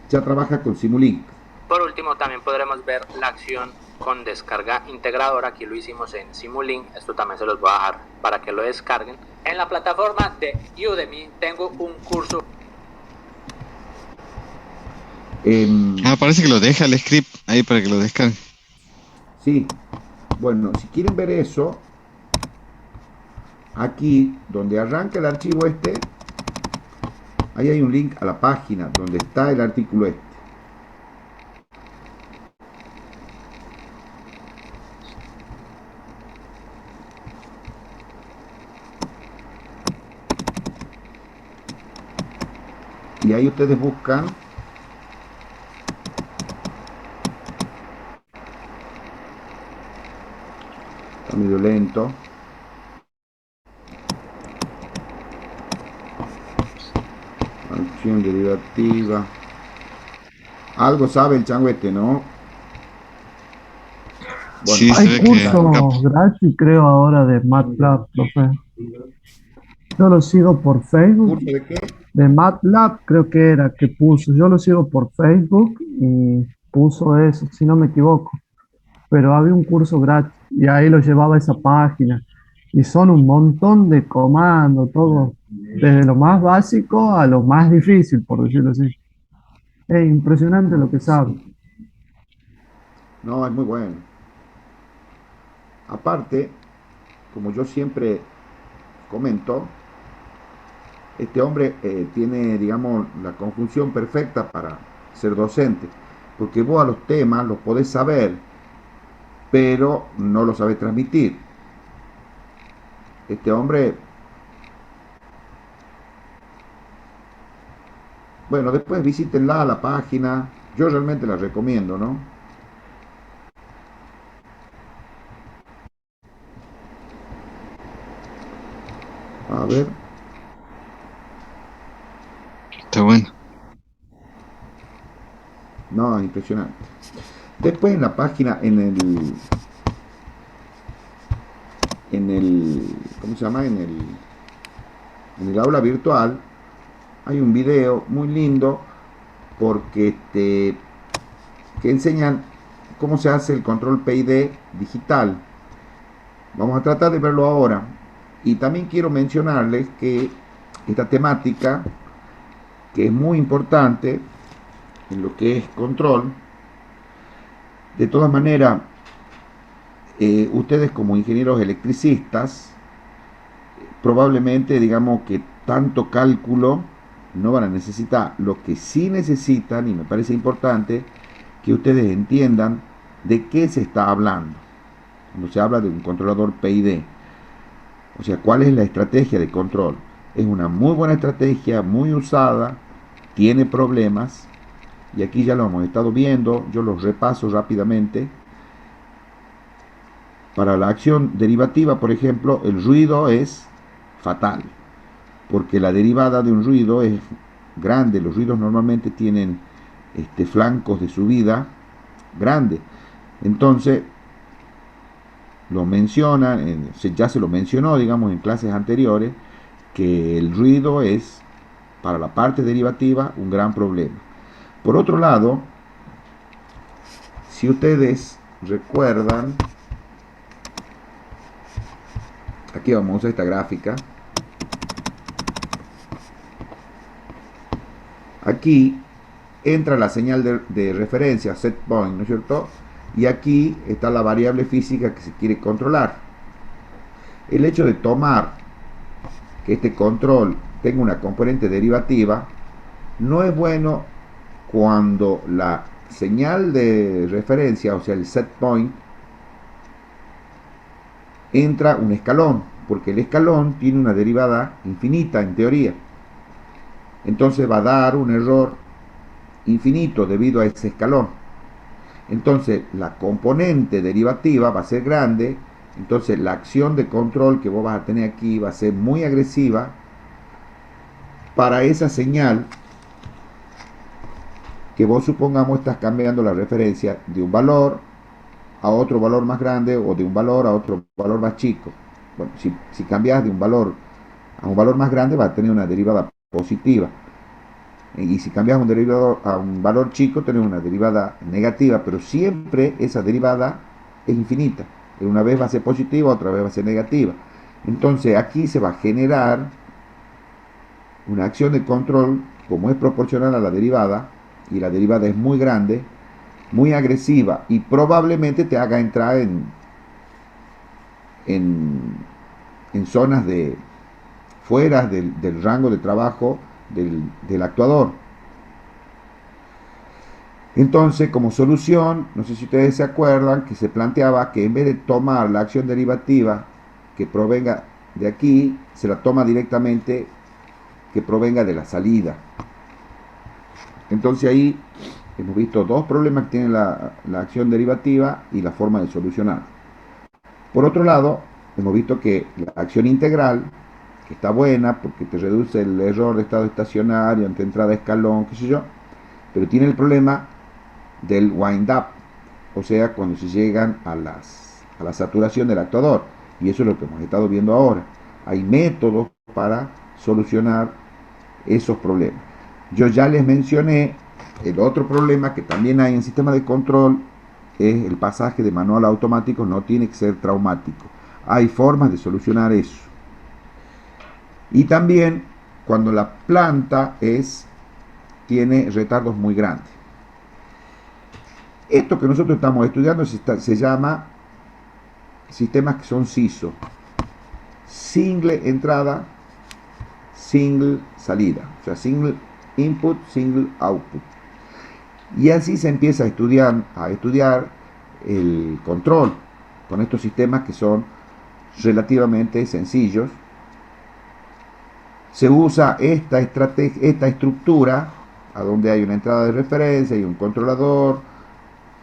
[SPEAKER 2] ya trabaja con Simulink.
[SPEAKER 1] Por último, también podremos ver la acción con descarga integradora. Aquí lo hicimos en Simulink. Esto también se los voy a dejar para que lo descarguen. En la plataforma de Udemy tengo un curso.
[SPEAKER 3] Parece que lo deja el script ahí para que lo descargue.
[SPEAKER 2] Sí. Bueno, si quieren ver eso, aquí donde arranca el archivo ahí hay un link a la página donde está el artículo y ahí ustedes buscan está medio lento. Acción derivativa. Algo sabe el chango ¿no?
[SPEAKER 3] Bueno, sí,
[SPEAKER 7] hay cursos gratis, creo, ahora de MATLAB, profe. Yo lo sigo por Facebook.
[SPEAKER 2] ¿Curso de qué?
[SPEAKER 7] de MATLAB, creo que era, que puso, yo lo sigo por Facebook y puso eso, si no me equivoco, pero había un curso gratis y ahí lo llevaba a esa página y son un montón de comandos, todo, desde lo más básico a lo más difícil, por decirlo así. Es impresionante lo que sabe.
[SPEAKER 2] No, es muy bueno. Aparte, como yo siempre comento, este hombre tiene, digamos, la conjunción perfecta para ser docente, porque vos a los temas los podés saber, pero no los sabés transmitir. Este hombre, bueno, después visítenla a la página, yo realmente la recomiendo, ¿no? A ver,
[SPEAKER 3] Está bueno.
[SPEAKER 2] no, es impresionante. Después en la página, ¿cómo se llama? En el aula virtual, hay un video muy lindo porque que enseñan cómo se hace el control PID digital. Vamos a tratar de verlo ahora. Y también quiero mencionarles que esta temática, que es muy importante en lo que es control, de todas maneras, ustedes como ingenieros electricistas, probablemente digamos que tanto cálculo no van a necesitar. Lo que sí necesitan, y me parece importante, que ustedes entiendan de qué se está hablando cuando se habla de un controlador PID. O sea, cuál es la estrategia de control. Es una muy buena estrategia, muy usada, tiene problemas, y aquí ya lo hemos estado viendo, yo los repaso rápidamente. Para la acción derivativa, por ejemplo, el ruido es fatal, porque la derivada de un ruido es grande. Los ruidos normalmente tienen flancos de subida grande. Entonces, lo menciona, ya se lo mencionó, digamos, en clases anteriores, que el ruido es, para la parte derivativa, un gran problema. Por otro lado, si ustedes recuerdan, aquí vamos a usar esta gráfica. Aquí entra la señal de referencia, set point, ¿no es cierto? Y aquí está la variable física que se quiere controlar. El hecho de tomar que este control tenga una componente derivativa no es bueno cuando la señal de referencia, o sea el set point, entra un escalón, porque el escalón tiene una derivada infinita en teoría. Entonces va a dar un error infinito debido a ese escalón. Entonces la componente derivativa va a ser grande, entonces la acción de control que vos vas a tener aquí va a ser muy agresiva para esa señal que vos, supongamos, estás cambiando la referencia de un valor a otro valor más grande o de un valor a otro valor más chico. Bueno, si cambias de un valor a un valor más grande va a tener una derivada positiva. Y si cambias un derivado a un valor chico, tenés una derivada negativa, pero siempre esa derivada es infinita. Una vez va a ser positiva, otra vez va a ser negativa. Entonces aquí se va a generar una acción de control, como es proporcional a la derivada, y la derivada es muy grande, muy agresiva, y probablemente te haga entrar en zonas de fuera del rango de trabajo del actuador. Entonces, como solución, no sé si ustedes se acuerdan que se planteaba que en vez de tomar la acción derivativa que provenga de aquí, se la toma directamente que provenga de la salida. Entonces ahí hemos visto dos problemas que tiene la acción derivativa y la forma de solucionar. Por otro lado, hemos visto que la acción integral, que está buena porque te reduce el error de estado estacionario ante entrada de escalón, qué sé yo, pero tiene el problema del wind up, o sea, cuando se llegan a la saturación del actuador, y eso es lo que hemos estado viendo ahora. Hay métodos para solucionar esos problemas. Yo ya les mencioné el otro problema que también hay en sistema de control, es el pasaje de manual a automático, no tiene que ser traumático. Hay formas de solucionar eso. Y también cuando la planta tiene retardos muy grandes. Esto que nosotros estamos estudiando se llama sistemas que son SISO. Single entrada, single salida. O sea, single input, single output. Y así se empieza a estudiar el control con estos sistemas que son relativamente sencillos. Se usa esta estructura, a donde hay una entrada de referencia y un controlador,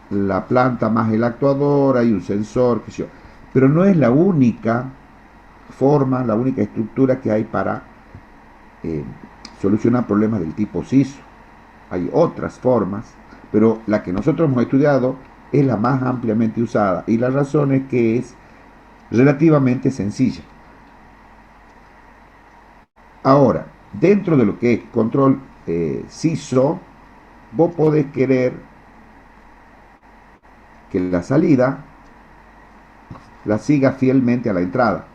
[SPEAKER 2] la planta más el actuador, hay un sensor, qué sé yo. Pero no es la única forma, la única estructura que hay para solucionar problemas del tipo SISO. Hay otras formas, pero la que nosotros hemos estudiado es la más ampliamente usada, y la razón es que es relativamente sencilla. Ahora, dentro de lo que es control SISO, vos podés querer que la salida la siga fielmente a la entrada.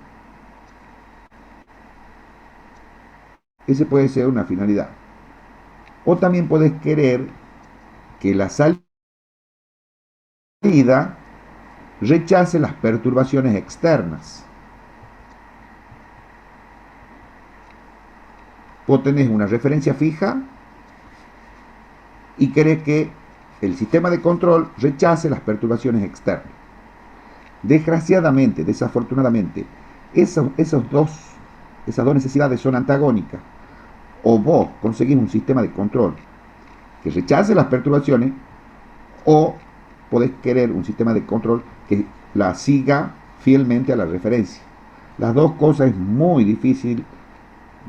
[SPEAKER 2] Ese puede ser una finalidad. O también podés querer que la salida rechace las perturbaciones externas. Vos tenés una referencia fija y querés que el sistema de control rechace las perturbaciones externas. Desgraciadamente, desafortunadamente, esas dos necesidades son antagónicas. O vos conseguís un sistema de control que rechace las perturbaciones, o podés querer un sistema de control que la siga fielmente a la referencia. Las dos cosas es muy difícil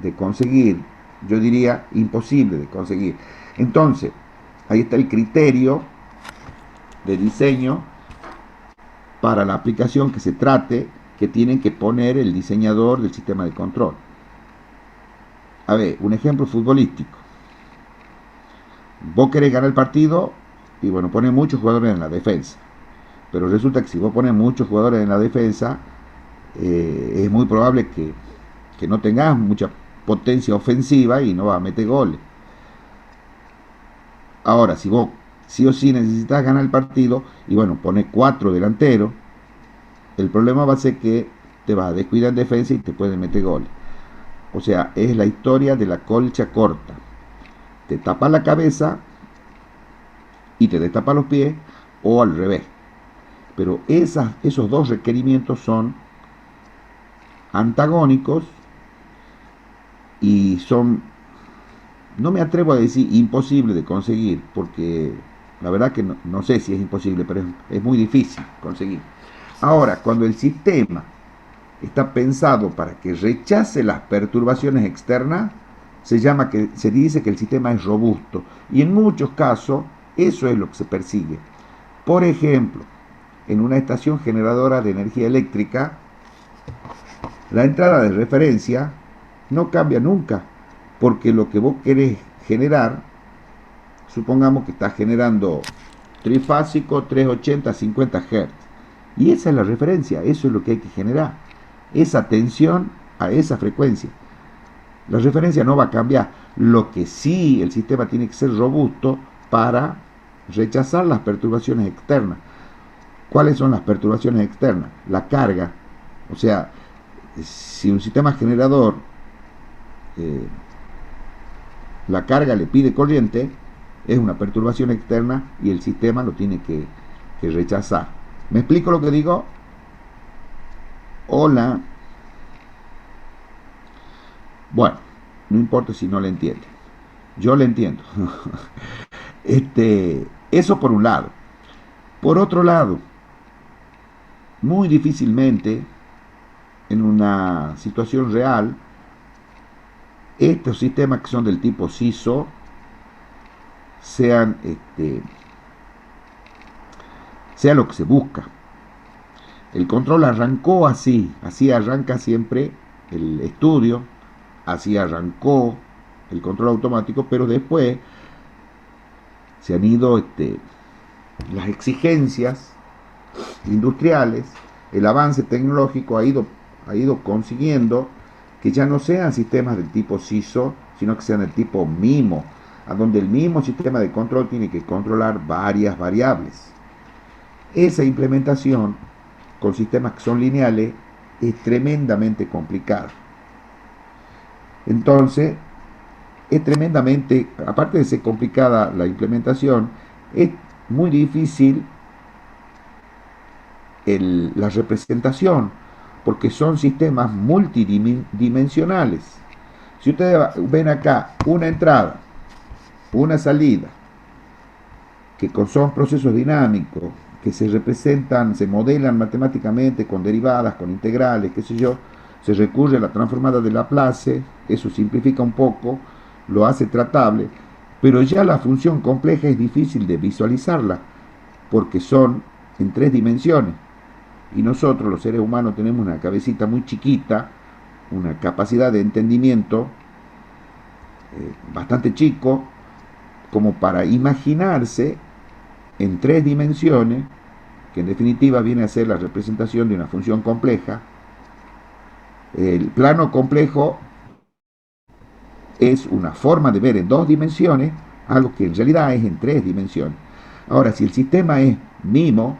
[SPEAKER 2] de conseguir, yo diría imposible de conseguir. Entonces, ahí está el criterio de diseño para la aplicación que se trate, que tienen que poner el diseñador del sistema de control. A ver, un ejemplo futbolístico. Vos querés ganar el partido y bueno, pones muchos jugadores en la defensa. Pero resulta que si vos pones muchos jugadores en la defensa, es muy probable que no tengas mucha potencia ofensiva y no vas a meter goles. Ahora, si vos sí o sí necesitas ganar el partido y bueno, pones 4 delanteros, el problema va a ser que te vas a descuidar en defensa y te pueden meter goles. O sea, es la historia de la colcha corta. Te tapas la cabeza y te destapas los pies, o al revés. Pero esos dos requerimientos son antagónicos y son, no me atrevo a decir imposible de conseguir, porque la verdad que no sé si es imposible, pero es muy difícil conseguir. Ahora, cuando el sistema está pensado para que rechace las perturbaciones externas, se dice que el sistema es robusto, y en muchos casos eso es lo que se persigue. Por ejemplo, en una estación generadora de energía eléctrica, la entrada de referencia no cambia nunca, porque lo que vos querés generar, supongamos que estás generando trifásico 380 50 Hz, y esa es la referencia, eso es lo que hay que generar, esa tensión a esa frecuencia. La referencia no va a cambiar. Lo que sí, el sistema tiene que ser robusto para rechazar las perturbaciones externas. ¿Cuáles son las perturbaciones externas? La carga. O sea, si un sistema generador, la carga le pide corriente, es una perturbación externa y el sistema lo tiene que rechazar. ¿Me explico lo que digo? Hola. Bueno, no importa si no le entiende. Yo le entiendo. Eso por un lado. Por otro lado, muy difícilmente en una situación real, estos sistemas que son del tipo SISO sea lo que se busca. El control arrancó así arranca siempre el estudio, así arrancó el control automático, pero después se han ido las exigencias industriales, el avance tecnológico ha ido consiguiendo que ya no sean sistemas del tipo SISO, sino que sean del tipo MIMO, a donde el mismo sistema de control tiene que controlar varias variables. Esa implementación con sistemas que son lineales es tremendamente complicada. Entonces, es tremendamente, aparte de ser complicada la implementación, es muy difícil la representación, porque son sistemas multidimensionales. Si ustedes ven acá una entrada, una salida, que son procesos dinámicos, que se representan, se modelan matemáticamente con derivadas, con integrales, qué sé yo, se recurre a la transformada de Laplace, eso simplifica un poco, lo hace tratable, pero ya la función compleja es difícil de visualizarla, porque son en 3 dimensiones. Y nosotros, los seres humanos, tenemos una cabecita muy chiquita, una capacidad de entendimiento bastante chico, como para imaginarse en 3 dimensiones, que en definitiva viene a ser la representación de una función compleja. El plano complejo es una forma de ver en 2 dimensiones algo que en realidad es en 3 dimensiones. Ahora, si el sistema es MIMO,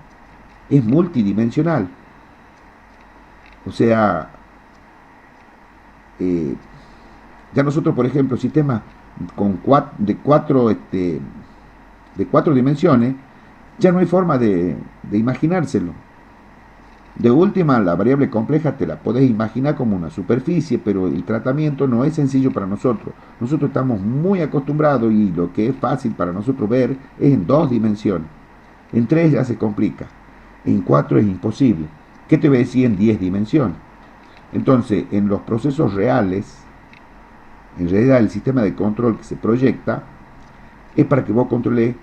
[SPEAKER 2] es multidimensional. O sea, ya nosotros, por ejemplo, sistemas de cuatro dimensiones, ya no hay forma de imaginárselo. De última, la variable compleja te la podés imaginar como una superficie, pero el tratamiento no es sencillo para nosotros. Nosotros estamos muy acostumbrados y lo que es fácil para nosotros ver es en 2 dimensiones. En 3 ya se complica. En 4 es imposible. ¿Qué te voy a decir en 10 dimensiones? Entonces, en los procesos reales, en realidad el sistema de control que se proyecta es para que vos controles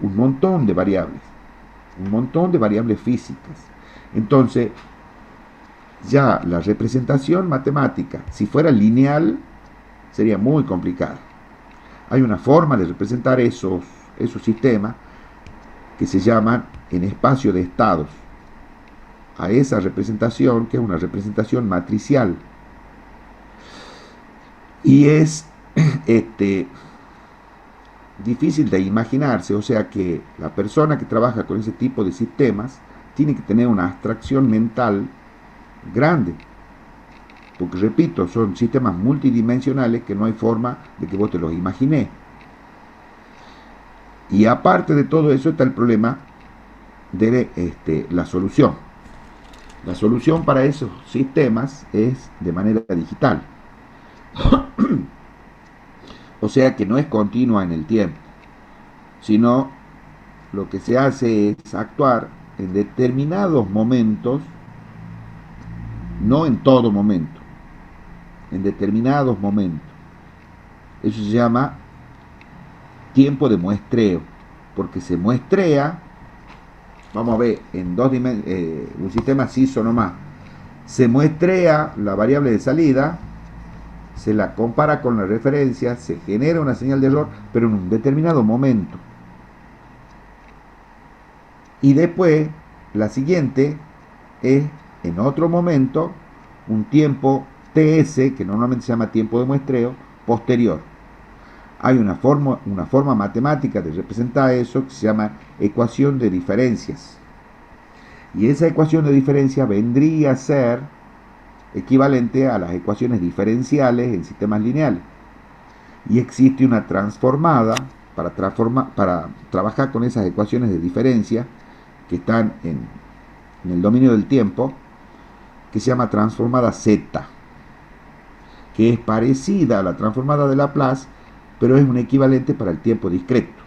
[SPEAKER 2] un montón de variables físicas. Entonces, ya la representación matemática, si fuera lineal, sería muy complicada. Hay una forma de representar esos sistemas que se llaman en espacio de estados. A esa representación, que es una representación matricial, y es difícil de imaginarse, o sea que la persona que trabaja con ese tipo de sistemas tiene que tener una abstracción mental grande, porque repito, son sistemas multidimensionales que no hay forma de que vos te los imagines. Y aparte de todo eso está el problema de la solución. La solución para esos sistemas es de manera digital. O sea que no es continua en el tiempo, sino lo que se hace es actuar en determinados momentos, no en todo momento, en determinados momentos. Eso se llama tiempo de muestreo, porque se muestrea, vamos a ver, en un sistema SISO nomás, se muestrea la variable de salida, se la compara con la referencia, se genera una señal de error, pero en un determinado momento. Y después, la siguiente es en otro momento, un tiempo TS, que normalmente se llama tiempo de muestreo, posterior. Hay una forma matemática de representar eso que se llama ecuación de diferencias. Y esa ecuación de diferencia vendría a ser equivalente a las ecuaciones diferenciales en sistemas lineales. Y existe una transformada para trabajar con esas ecuaciones de diferencia que están en el dominio del tiempo, que se llama transformada Z, que es parecida a la transformada de Laplace, pero es un equivalente para el tiempo discreto.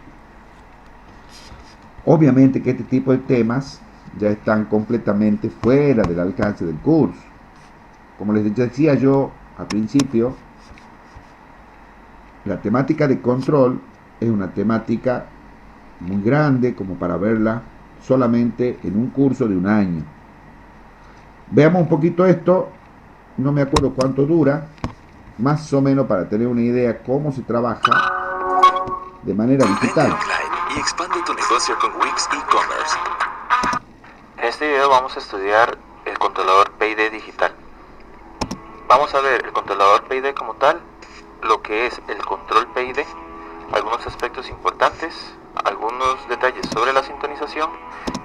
[SPEAKER 2] Obviamente que este tipo de temas ya están completamente fuera del alcance del curso. Como les decía yo al principio, la temática de control es una temática muy grande como para verla solamente en un curso de un año. Veamos un poquito esto, no me acuerdo cuánto dura, más o menos para tener una idea cómo se trabaja de manera digital.
[SPEAKER 6] Vende online y expande tu negocio con Wix e-commerce.
[SPEAKER 8] En este video vamos a estudiar el controlador PID digital. Vamos a ver el controlador PID como tal, lo que es el control PID, algunos aspectos importantes, algunos detalles sobre la sintonización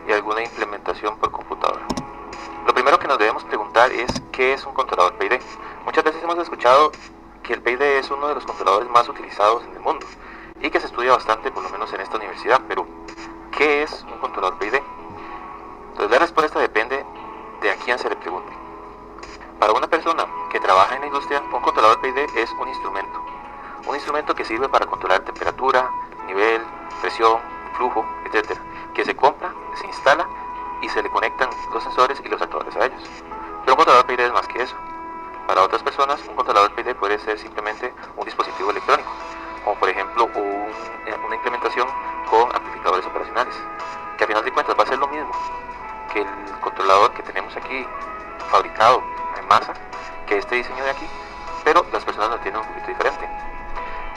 [SPEAKER 8] y alguna implementación por computadora. Lo primero que nos debemos preguntar es ¿qué es un controlador PID? Muchas veces hemos escuchado que el PID es uno de los controladores más utilizados en el mundo y que se estudia bastante, por lo menos en esta universidad, pero ¿qué es un controlador PID? Entonces la respuesta depende de a quién se le pregunte. Para una persona que trabaja en la industria, un controlador PID es un instrumento que sirve para controlar temperatura, nivel, presión, flujo, etc., que se compra, se instala y se le conectan los sensores y los actuadores a ellos. Pero un controlador PID es más que eso. Para otras personas, un controlador PID puede ser simplemente un dispositivo electrónico, como por ejemplo una implementación con amplificadores operacionales, que a final de cuentas va a ser lo mismo que el controlador que tenemos aquí fabricado en masa, que este diseño de aquí, pero las personas lo tienen un poquito diferente.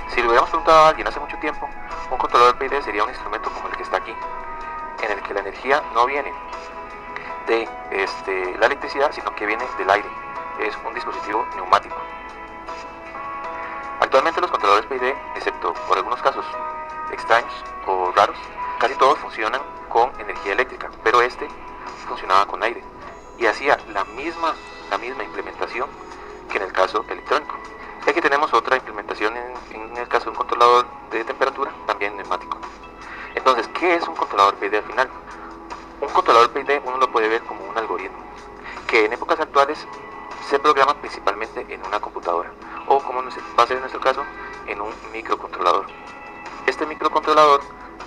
[SPEAKER 8] Si le hubiéramos preguntado a alguien hace mucho tiempo, un controlador PID sería un instrumento como el que está aquí, en el que la energía no viene de la electricidad, sino que viene del aire. Es un dispositivo neumático. Actualmente los controladores PID, excepto por algunos casos extraños o raros, casi todos funcionan con energía eléctrica, pero este funcionaba con aire y hacía la misma implementación que en el caso electrónico. Y aquí tenemos otra implementación en el caso de un controlador de temperatura, también neumático. Entonces, ¿qué es un controlador PID al final? Un controlador PID uno lo puede ver como un algoritmo que en épocas actuales se programa principalmente en una computadora o, como va a ser en nuestro caso, en un microcontrolador. Este microcontrolador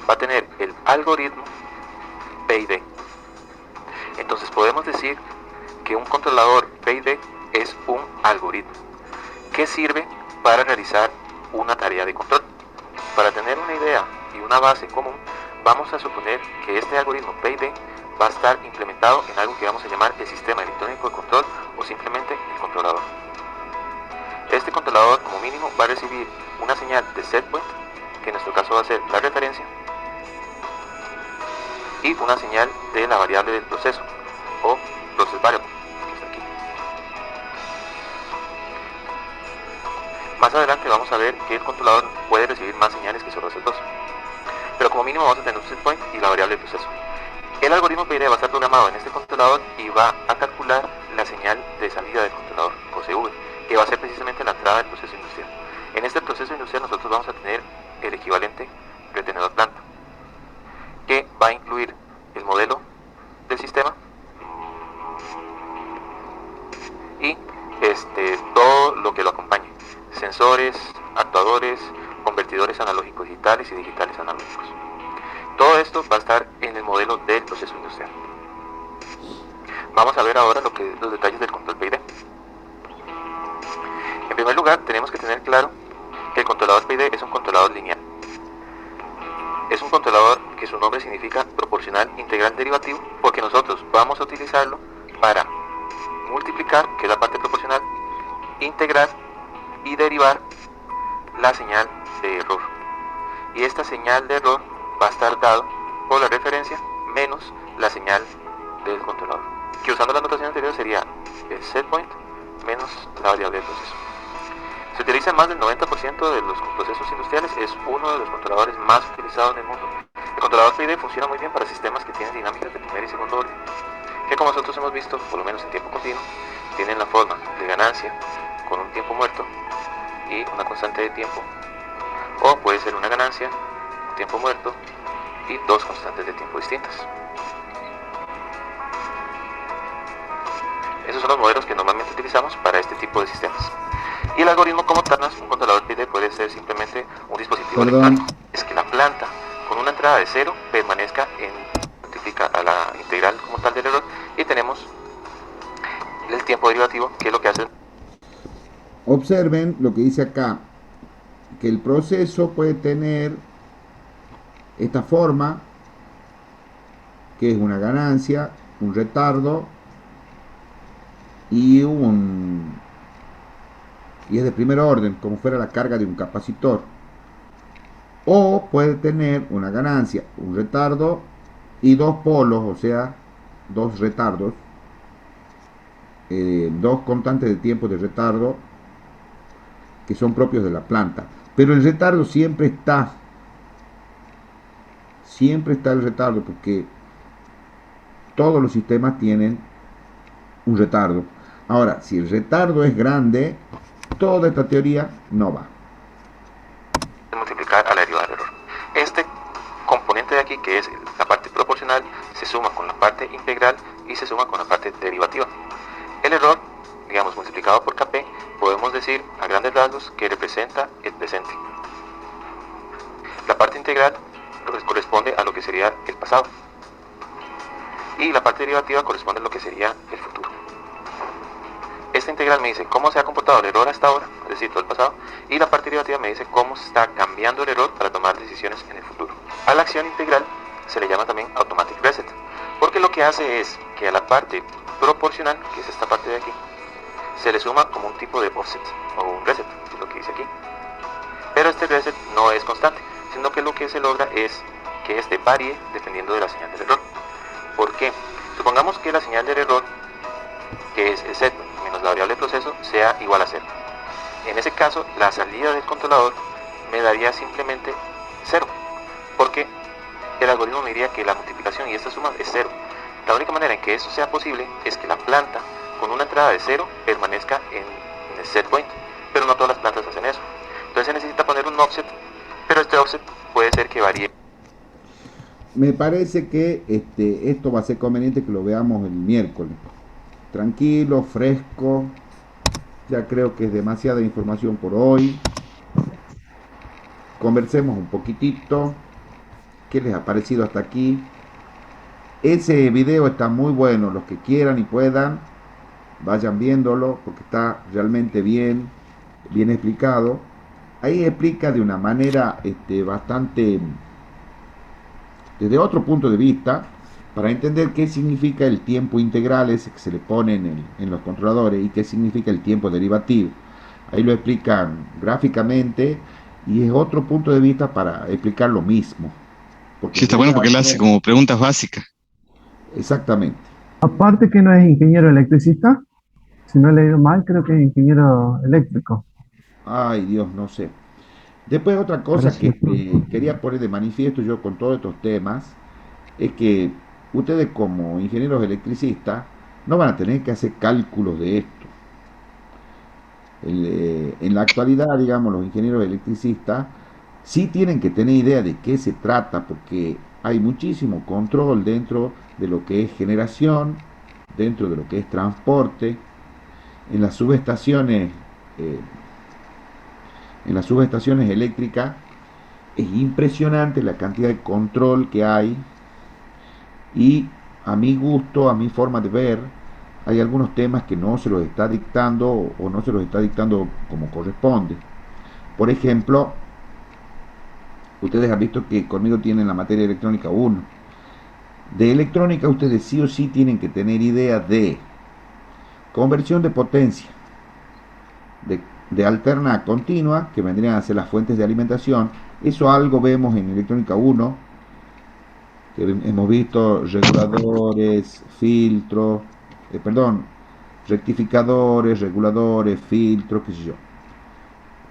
[SPEAKER 8] va a tener el algoritmo PID. Entonces podemos decir que un controlador PID es un algoritmo que sirve para realizar una tarea de control. Para tener una idea y una base común, vamos a suponer que este algoritmo PID va a estar implementado en algo que vamos a llamar el sistema electrónico de control o simplemente el controlador. Este controlador, como mínimo, va a recibir una señal de setpoint, que en nuestro caso va a ser la referencia, y una señal de la variable del proceso o process variable, que está aquí. Más adelante vamos a ver que el controlador puede recibir más señales que solo esas dos, pero como mínimo vamos a tener un setpoint y la variable del proceso. El algoritmo PID va a estar programado en este controlador y va a calcular la señal de salida del controlador, o CV, que va a ser precisamente la entrada del proceso industrial. En este proceso industrial nosotros vamos a tener el equivalente retenedor planta, que va a incluir el modelo del sistema y todo lo que lo acompañe: sensores, actuadores, convertidores analógicos digitales y digitales analógicos. Todo esto va a estar en el modelo del proceso industrial. Vamos a ver ahora los detalles del control PID. En primer lugar, tenemos que tener claro que el controlador PID es un controlador lineal. Es un controlador que su nombre significa proporcional integral derivativo, porque nosotros vamos a utilizarlo para multiplicar, que es la parte proporcional, integrar y derivar la señal de error. Y esta señal de error va a estar dado por la referencia menos la señal del controlador, que usando la notación anterior sería el setpoint menos la variable del proceso. Se utiliza en más del 90% de los procesos industriales, es uno de los controladores más utilizados en el mundo. El controlador PID funciona muy bien para sistemas que tienen dinámicas de primer y segundo orden, que como nosotros hemos visto, por lo menos en tiempo continuo, tienen la forma de ganancia con un tiempo muerto y una constante de tiempo, o puede ser una ganancia, un tiempo muerto y dos constantes de tiempo distintas. Esos son los modelos que normalmente utilizamos para este tipo de sistemas. Y el algoritmo como tal, un controlador PID puede ser simplemente un dispositivo electrónico. Es que la planta con una entrada de 0 permanezca multiplica a la integral como tal del error y tenemos el tiempo derivativo, que es lo que hace.
[SPEAKER 2] Observen lo que dice acá, que el proceso puede tener esta forma, que es una ganancia, un retardo y un y es de primer orden, como fuera la carga de un capacitor. O puede tener una ganancia, un retardo y dos polos, o sea, dos retardos, dos constantes de tiempo de retardo que son propios de la planta. Pero el retardo siempre está el retardo, porque todos los sistemas tienen un retardo. Ahora, si el retardo es grande, toda esta teoría no va.
[SPEAKER 8] Multiplicar a la derivada del error. Este componente de aquí, que es la parte proporcional, se suma con la parte integral y se suma con la parte derivativa. El error, digamos, multiplicado por Kp, podemos decir a grandes rasgos que representa el presente. La parte integral corresponde a lo que sería el pasado. Y la parte derivativa corresponde a lo que sería el futuro. Esta integral me dice cómo se ha comportado el error hasta ahora, es decir, todo el pasado, y la parte derivativa me dice cómo se está cambiando el error para tomar decisiones en el futuro. A la acción integral se le llama también automatic reset, porque lo que hace es que a la parte proporcional, que es esta parte de aquí, se le suma como un tipo de offset o un reset, que es lo que dice aquí. Pero este reset no es constante, sino que lo que se logra es que este varíe dependiendo de la señal del error. ¿Por qué? Supongamos que la señal del error, que es el set menos la variable de proceso, sea igual a 0. En ese caso, la salida del controlador me daría simplemente 0, porque el algoritmo me diría que la multiplicación y esta suma es 0. La única manera en que eso sea posible es que la planta con una entrada de 0 permanezca en el set point, pero no todas las plantas hacen eso. Entonces se necesita poner un offset, pero este offset puede ser que varíe.
[SPEAKER 2] Me parece que esto va a ser conveniente que lo veamos el miércoles. Tranquilo, fresco. Ya creo que es demasiada información por hoy. Conversemos un poquitito. ¿Qué les ha parecido hasta aquí? Ese video está muy bueno. Los que quieran y puedan, vayan viéndolo porque está realmente bien explicado. Ahí explica de una manera bastante, desde otro punto de vista, para entender qué significa el tiempo integral ese que se le pone en los controladores y qué significa el tiempo derivativo. Ahí lo explican gráficamente y es otro punto de vista para explicar lo mismo.
[SPEAKER 3] Sí, está bueno porque él hace como preguntas básicas.
[SPEAKER 2] Exactamente.
[SPEAKER 7] Aparte que no es ingeniero electricista, si no he leído mal, creo que es ingeniero eléctrico.
[SPEAKER 2] Ay, Dios, no sé. Después otra cosa que quería poner de manifiesto yo con todos estos temas es que ustedes como ingenieros electricistas no van a tener que hacer cálculos de esto. En la actualidad, digamos, los ingenieros electricistas sí tienen que tener idea de qué se trata porque hay muchísimo control dentro de lo que es generación, dentro de lo que es transporte, en las subestaciones. En las subestaciones eléctricas es impresionante la cantidad de control que hay y a mi gusto, a mi forma de ver, hay algunos temas que no se los está dictando o no se los está dictando como corresponde. Por ejemplo, ustedes han visto que conmigo tienen la materia electrónica 1. De electrónica ustedes sí o sí tienen que tener idea de conversión de potencia, de alterna a continua, que vendrían a ser las fuentes de alimentación. Eso algo vemos en electrónica 1, que hemos visto reguladores, filtros, rectificadores, reguladores, filtros, qué sé yo.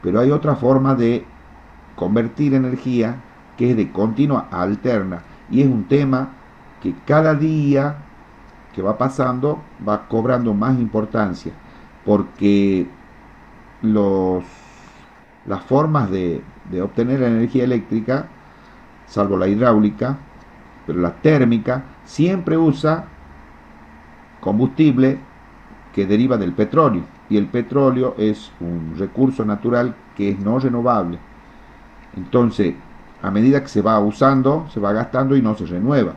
[SPEAKER 2] Pero hay otra forma de convertir energía que es de continua a alterna, y es un tema que cada día que va pasando va cobrando más importancia, porque las formas de obtener la energía eléctrica, salvo la hidráulica, pero la térmica siempre usa combustible que deriva del petróleo, y el petróleo es un recurso natural que es no renovable. Entonces, a medida que se va usando, se va gastando y no se renueva.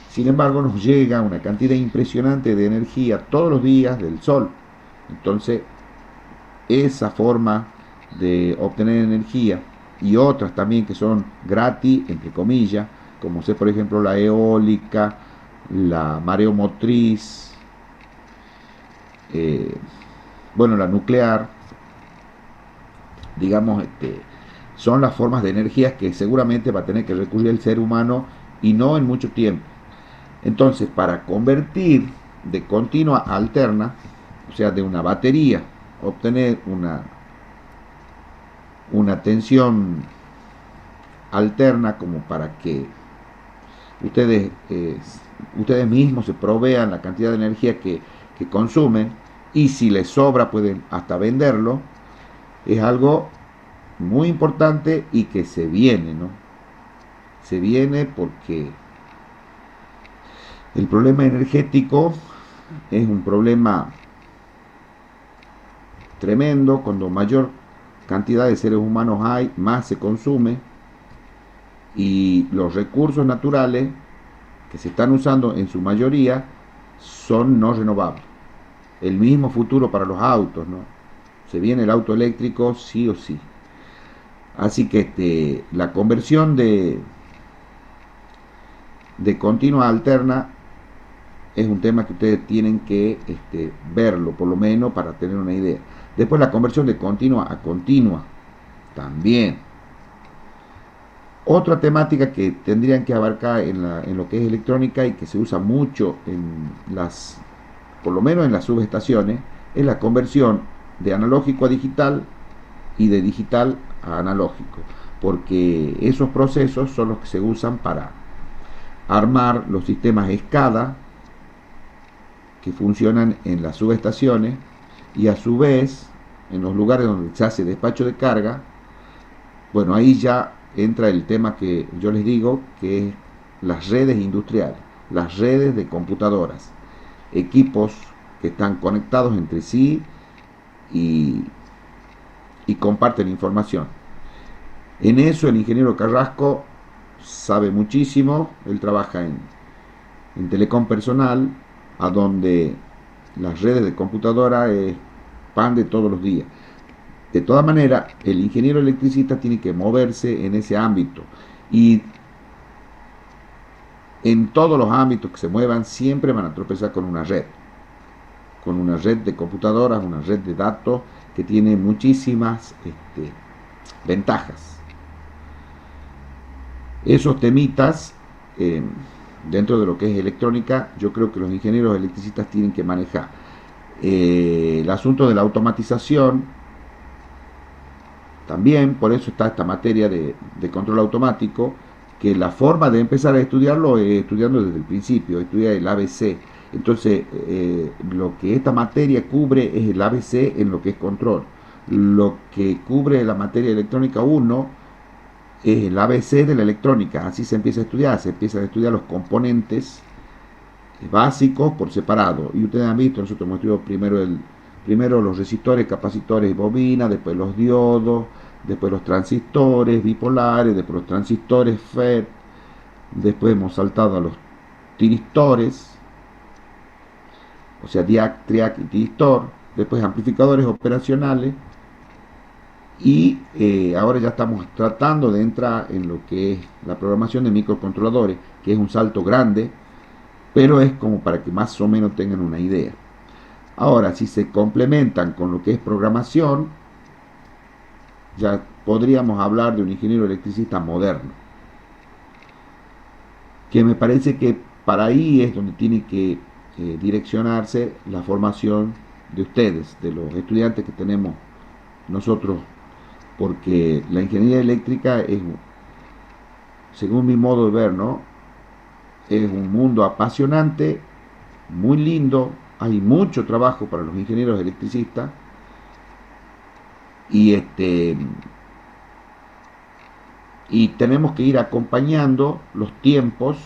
[SPEAKER 2] Sin embargo, nos llega una cantidad impresionante de energía todos los días del sol. Entonces, esa forma de obtener energía y otras también que son gratis, entre comillas, como por ejemplo la eólica, la mareomotriz, la nuclear, digamos, son las formas de energías que seguramente va a tener que recurrir el ser humano y no en mucho tiempo. Entonces, para convertir de continua a alterna, o sea, de una batería, obtener una tensión alterna como para que ustedes mismos se provean la cantidad de energía que consumen, y si les sobra pueden hasta venderlo, es algo muy importante y que se viene, ¿no? Se viene porque el problema energético es un problema tremendo. Cuando mayor cantidad de seres humanos hay, más se consume, y los recursos naturales que se están usando en su mayoría son no renovables. El mismo futuro para los autos, ¿no? Se viene el auto eléctrico sí o sí. Así que la conversión de continua a alterna es un tema que ustedes tienen que verlo, por lo menos para tener una idea. Después la conversión de continua a continua también. Otra temática que tendrían que abarcar en lo que es electrónica y que se usa mucho por lo menos en las subestaciones, es la conversión de analógico a digital y de digital a analógico, porque esos procesos son los que se usan para armar los sistemas SCADA que funcionan en las subestaciones, y a su vez en los lugares donde se hace despacho de carga. Bueno, ahí ya entra el tema que yo les digo, que es las redes industriales, las redes de computadoras, equipos que están conectados entre sí y comparten información. En eso el ingeniero Carrasco sabe muchísimo. Él trabaja en Telecom Personal, a donde las redes de computadora es pan de todos los días. De todas maneras, el ingeniero electricista tiene que moverse en ese ámbito, y en todos los ámbitos que se muevan siempre van a tropezar con una red de computadoras, una red de datos que tiene muchísimas ventajas. Esos temitas, dentro de lo que es electrónica, yo creo que los ingenieros electricistas tienen que manejar. El asunto de la automatización también, por eso está esta materia de control automático, que la forma de empezar a estudiarlo es estudiando desde el principio, estudiar el ABC. Entonces, lo que esta materia cubre es el ABC en lo que es control. Lo que cubre la materia electrónica 1 es el ABC de la electrónica. Así se empieza a estudiar los componentes básicos por separado. Y ustedes han visto, nosotros hemos estudiado primero los resistores, capacitores y bobinas, después los diodos, después los transistores bipolares, después los transistores FET, después hemos saltado a los tiristores, o sea, diac, triac y tiristor, después amplificadores operacionales, y ahora ya estamos tratando de entrar en lo que es la programación de microcontroladores, que es un salto grande, pero es como para que más o menos tengan una idea. Ahora, si se complementan con lo que es programación, ya podríamos hablar de un ingeniero electricista moderno, que me parece que para ahí es donde tiene que direccionarse la formación de ustedes, de los estudiantes que tenemos nosotros, porque la ingeniería eléctrica es, según mi modo de ver, ¿no?, es un mundo apasionante, muy lindo. Hay mucho trabajo para los ingenieros electricistas, y tenemos que ir acompañando los tiempos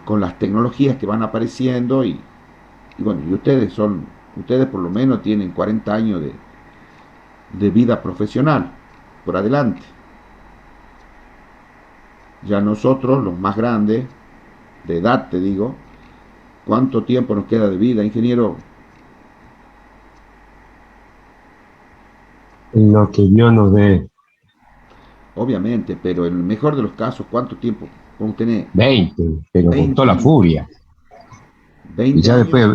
[SPEAKER 2] con las tecnologías que van apareciendo, y bueno, y ustedes por lo menos tienen 40 años de vida profesional por adelante. Ya nosotros, los más grandes, de edad te digo, ¿cuánto tiempo nos queda de vida, ingeniero?
[SPEAKER 4] En lo que Dios nos dé.
[SPEAKER 2] Obviamente, pero en el mejor de los casos, ¿cuánto tiempo podemos tener?
[SPEAKER 4] 20, pero
[SPEAKER 2] 20,
[SPEAKER 4] con toda la furia.
[SPEAKER 2] 20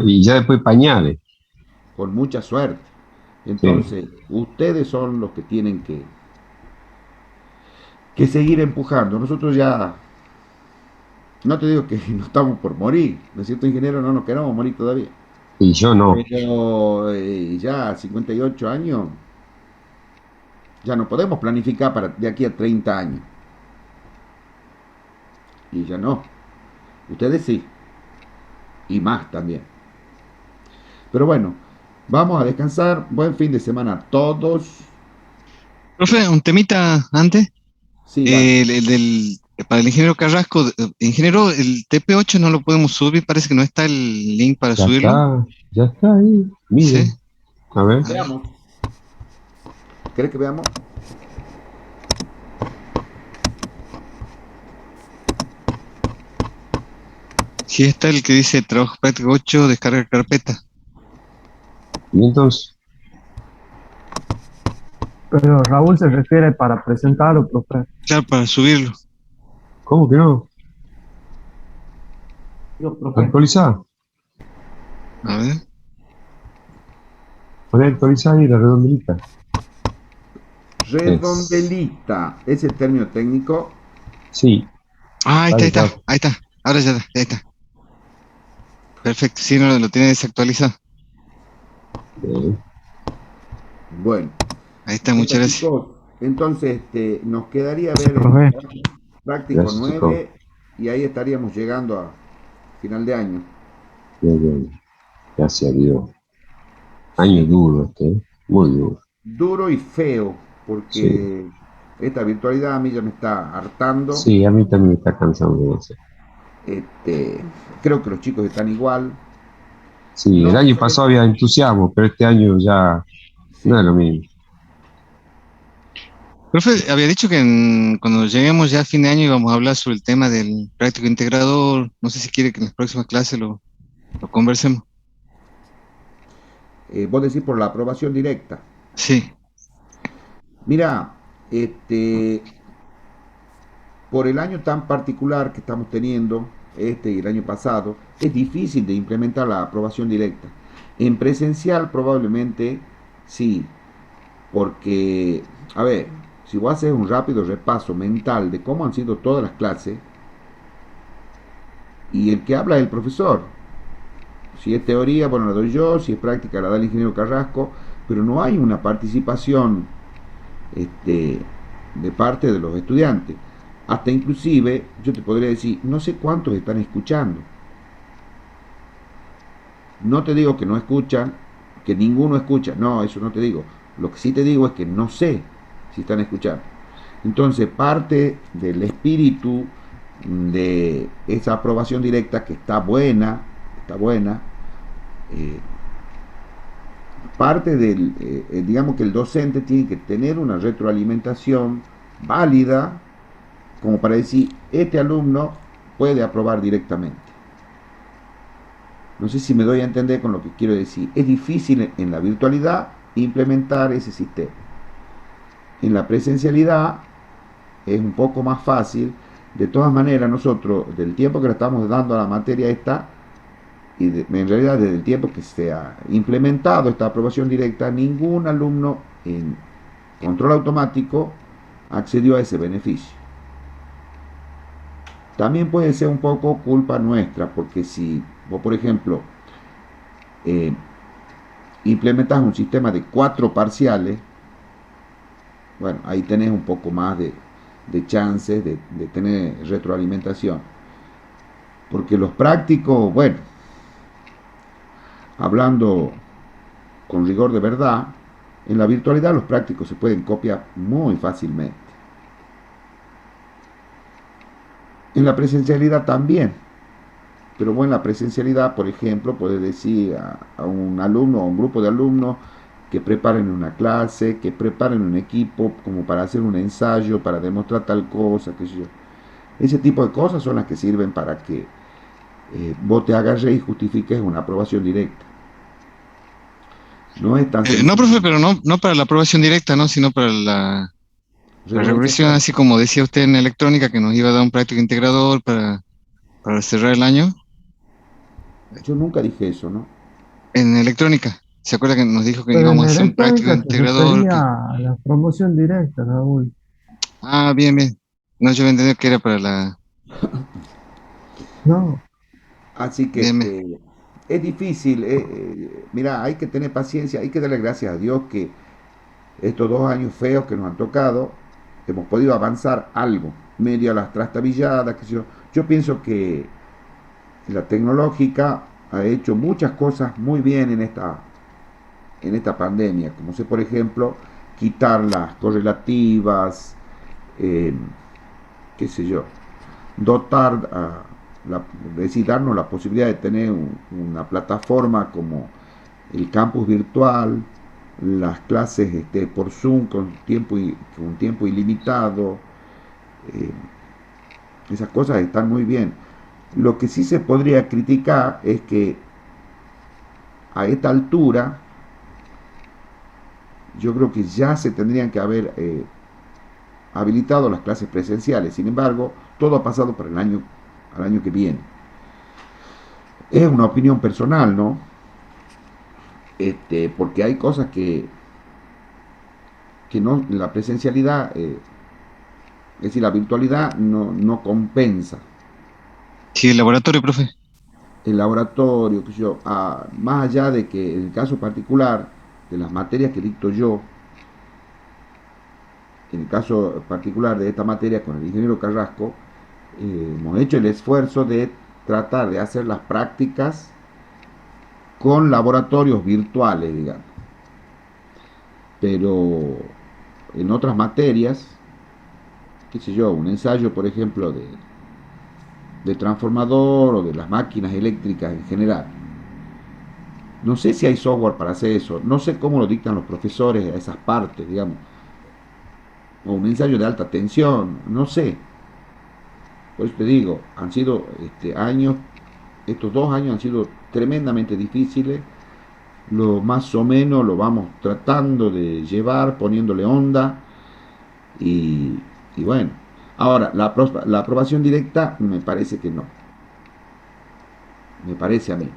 [SPEAKER 4] y ya después pañales.
[SPEAKER 2] Con mucha suerte. Entonces, ustedes son los que tienen que seguir empujando. Nosotros ya, no te digo que no estamos por morir, ¿no es cierto, ingeniero? No nos queremos morir todavía.
[SPEAKER 4] Y yo no.
[SPEAKER 2] Pero ya a 58 años, ya no podemos planificar para de aquí a 30 años. Y ya no. Ustedes sí. Y más también. Pero bueno, vamos a descansar. Buen fin de semana a todos.
[SPEAKER 3] Profe, un temita antes.
[SPEAKER 2] Sí, dale.
[SPEAKER 3] Para el ingeniero Carrasco, ingeniero, el TP8 no lo podemos subir, parece que no está el link para subirlo.
[SPEAKER 4] Ya está ahí. Miren.
[SPEAKER 3] Sí.
[SPEAKER 4] A ver.
[SPEAKER 2] Veamos. ¿Querés que veamos?
[SPEAKER 3] Sí, está el que dice trabajo práctico 8, descarga carpeta.
[SPEAKER 4] Y entonces,
[SPEAKER 7] Pero Raúl se refiere para presentarlo, profe.
[SPEAKER 3] Claro, para subirlo.
[SPEAKER 4] ¿cómo que no?
[SPEAKER 7] Yo, profe.
[SPEAKER 4] Actualizar.
[SPEAKER 3] A ver.
[SPEAKER 4] Poner actualizar y la redondelita.
[SPEAKER 2] Redondelita. ¿Es el término técnico?
[SPEAKER 4] Sí.
[SPEAKER 3] Ah, ahí
[SPEAKER 4] Ahí
[SPEAKER 3] está,
[SPEAKER 4] está.
[SPEAKER 3] ahí está. Ahora ya está, ahí está. Perfecto, sí, no lo tiene desactualizado.
[SPEAKER 2] Bueno.
[SPEAKER 3] Ahí está, muchas gracias.
[SPEAKER 2] Chicos, entonces nos quedaría ver
[SPEAKER 7] Profe.
[SPEAKER 2] el práctico
[SPEAKER 4] Gracias,
[SPEAKER 2] 9 y ahí estaríamos llegando a final de año.
[SPEAKER 4] Bien. Gracias a Dios. Año duro muy duro.
[SPEAKER 2] Duro y feo, porque esta virtualidad a mí ya me está hartando.
[SPEAKER 4] Sí, a mí también me está cansando eso.
[SPEAKER 2] Creo que los chicos están igual.
[SPEAKER 4] Sí,
[SPEAKER 2] No
[SPEAKER 4] el año
[SPEAKER 2] sé.
[SPEAKER 4] pasado había entusiasmo, pero este año ya
[SPEAKER 2] Sí.
[SPEAKER 4] no es lo mismo.
[SPEAKER 3] Profe, había dicho que cuando lleguemos ya a fin de año íbamos a hablar sobre el tema del práctico integrador. No sé si quiere que en las próximas clases lo conversemos.
[SPEAKER 2] Vos decís por la aprobación directa.
[SPEAKER 3] Sí.
[SPEAKER 2] Mira, por el año tan particular que estamos teniendo, este y el año pasado, es difícil de implementar la aprobación directa. En presencial probablemente sí, porque, a ver, si vos haces un rápido repaso mental de cómo han sido todas las clases, y el que habla es el profesor. Si es teoría, bueno, la doy yo, si es práctica, la da el ingeniero Carrasco, pero no hay una participación de parte de los estudiantes. Hasta inclusive, yo te podría decir, no sé cuántos están escuchando. No te digo que no escuchan, que ninguno escucha, no, eso no te digo. Lo que sí te digo es que no sé si están escuchando. Entonces, parte del espíritu de esa aprobación directa que está buena, parte del, digamos que el docente tiene que tener una retroalimentación válida como para decir, este alumno puede aprobar directamente. No sé si me doy a entender con lo que quiero decir. Es difícil en la virtualidad implementar ese sistema. En la presencialidad es un poco más fácil. De todas maneras, nosotros, del tiempo que le estamos dando a la materia esta, y en realidad desde el tiempo que se ha implementado esta aprobación directa, ningún alumno en control automático accedió a ese beneficio. También puede ser un poco culpa nuestra, porque si vos, por ejemplo, implementas un sistema de 4 parciales, bueno, ahí tenés un poco más de chances de tener retroalimentación. Porque los prácticos, bueno, hablando con rigor de verdad, en la virtualidad los prácticos se pueden copiar muy fácilmente. En la presencialidad también. Pero bueno, en la presencialidad, por ejemplo, puedes decir a un alumno o a un grupo de alumnos que preparen una clase, que preparen un equipo como para hacer un ensayo, para demostrar tal cosa, qué sé yo. Ese tipo de cosas son las que sirven para que vos te agarres y justifiques una aprobación directa. No es tan
[SPEAKER 3] No, profe, pero no para la aprobación directa, ¿no? Sino para la revisión, así como decía usted en electrónica, que nos iba a dar un práctico integrador para cerrar el año.
[SPEAKER 2] Yo nunca dije eso, ¿no?
[SPEAKER 3] En electrónica. ¿Se acuerda que nos dijo que
[SPEAKER 7] Pero en
[SPEAKER 3] íbamos a hacer un práctico
[SPEAKER 7] electrónica te
[SPEAKER 3] integrador?
[SPEAKER 7] refería a la promoción directa, Raúl.
[SPEAKER 3] Ah, bien, bien. No, yo había entendido que era para la...
[SPEAKER 7] No,
[SPEAKER 2] Así que
[SPEAKER 3] Bien, bien.
[SPEAKER 2] es difícil. Mira, hay que tener paciencia, hay que darle gracias a Dios que estos 2 años feos que nos han tocado, hemos podido avanzar algo, medio a las trastabilladas, que yo pienso que la tecnológica ha hecho muchas cosas muy bien en esta pandemia, como sé, por ejemplo, quitar las correlativas, eh, qué sé yo, dotar, es decir, darnos la posibilidad de tener una plataforma como el campus virtual, las clases por Zoom con tiempo ilimitado, eh, esas cosas están muy bien. Lo que sí se podría criticar es que a esta altura yo creo que ya se tendrían que haber habilitado las clases presenciales. Sin embargo, todo ha pasado para al año que viene. Es una opinión personal, ¿no? Porque hay cosas que no, la presencialidad, es decir, la virtualidad no compensa.
[SPEAKER 3] Sí, el laboratorio, profe.
[SPEAKER 2] El laboratorio, que yo, más allá de que en el caso particular de las materias que dicto yo, en el caso particular de esta materia con el ingeniero Carrasco, hemos hecho el esfuerzo de tratar de hacer las prácticas con laboratorios virtuales, digamos. Pero en otras materias, qué sé yo, un ensayo, por ejemplo, de transformador o de las máquinas eléctricas en general. No sé si hay software para hacer eso, no sé cómo lo dictan los profesores a esas partes, digamos, o un ensayo de alta tensión, no sé. Por eso te digo, han sido años, estos 2 años han sido tremendamente difíciles, lo más o menos lo vamos tratando de llevar, poniéndole onda, y, y bueno. Ahora, la aprobación directa me parece que no, me parece a mí.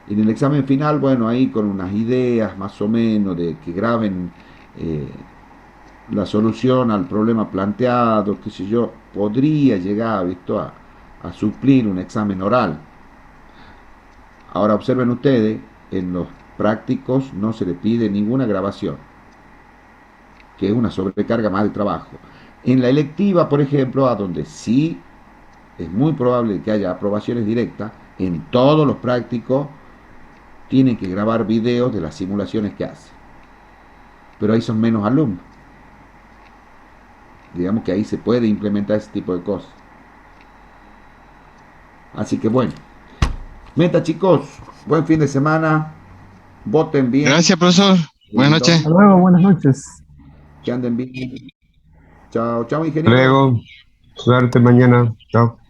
[SPEAKER 2] En el examen final, bueno, ahí con unas ideas más o menos de que graben eh, la solución al problema planteado, qué sé yo, podría llegar, ¿visto? A suplir un examen oral. Ahora observen ustedes, en los prácticos no se le pide ninguna grabación, que es una sobrecarga más de trabajo. En la electiva, por ejemplo, a donde sí es muy probable que haya aprobaciones directas, en todos los prácticos tienen que grabar videos de las simulaciones que hacen. Pero ahí son menos alumnos. Digamos que ahí se puede implementar ese tipo de cosas. Así que bueno. Meta, chicos, buen fin de semana. Voten bien.
[SPEAKER 3] Gracias, profesor. Buenas
[SPEAKER 2] Lindo.
[SPEAKER 3] noches.
[SPEAKER 7] hasta luego, buenas noches.
[SPEAKER 2] Que anden bien. Chao, chao, ingeniero.
[SPEAKER 4] Luego, suerte mañana. Chao.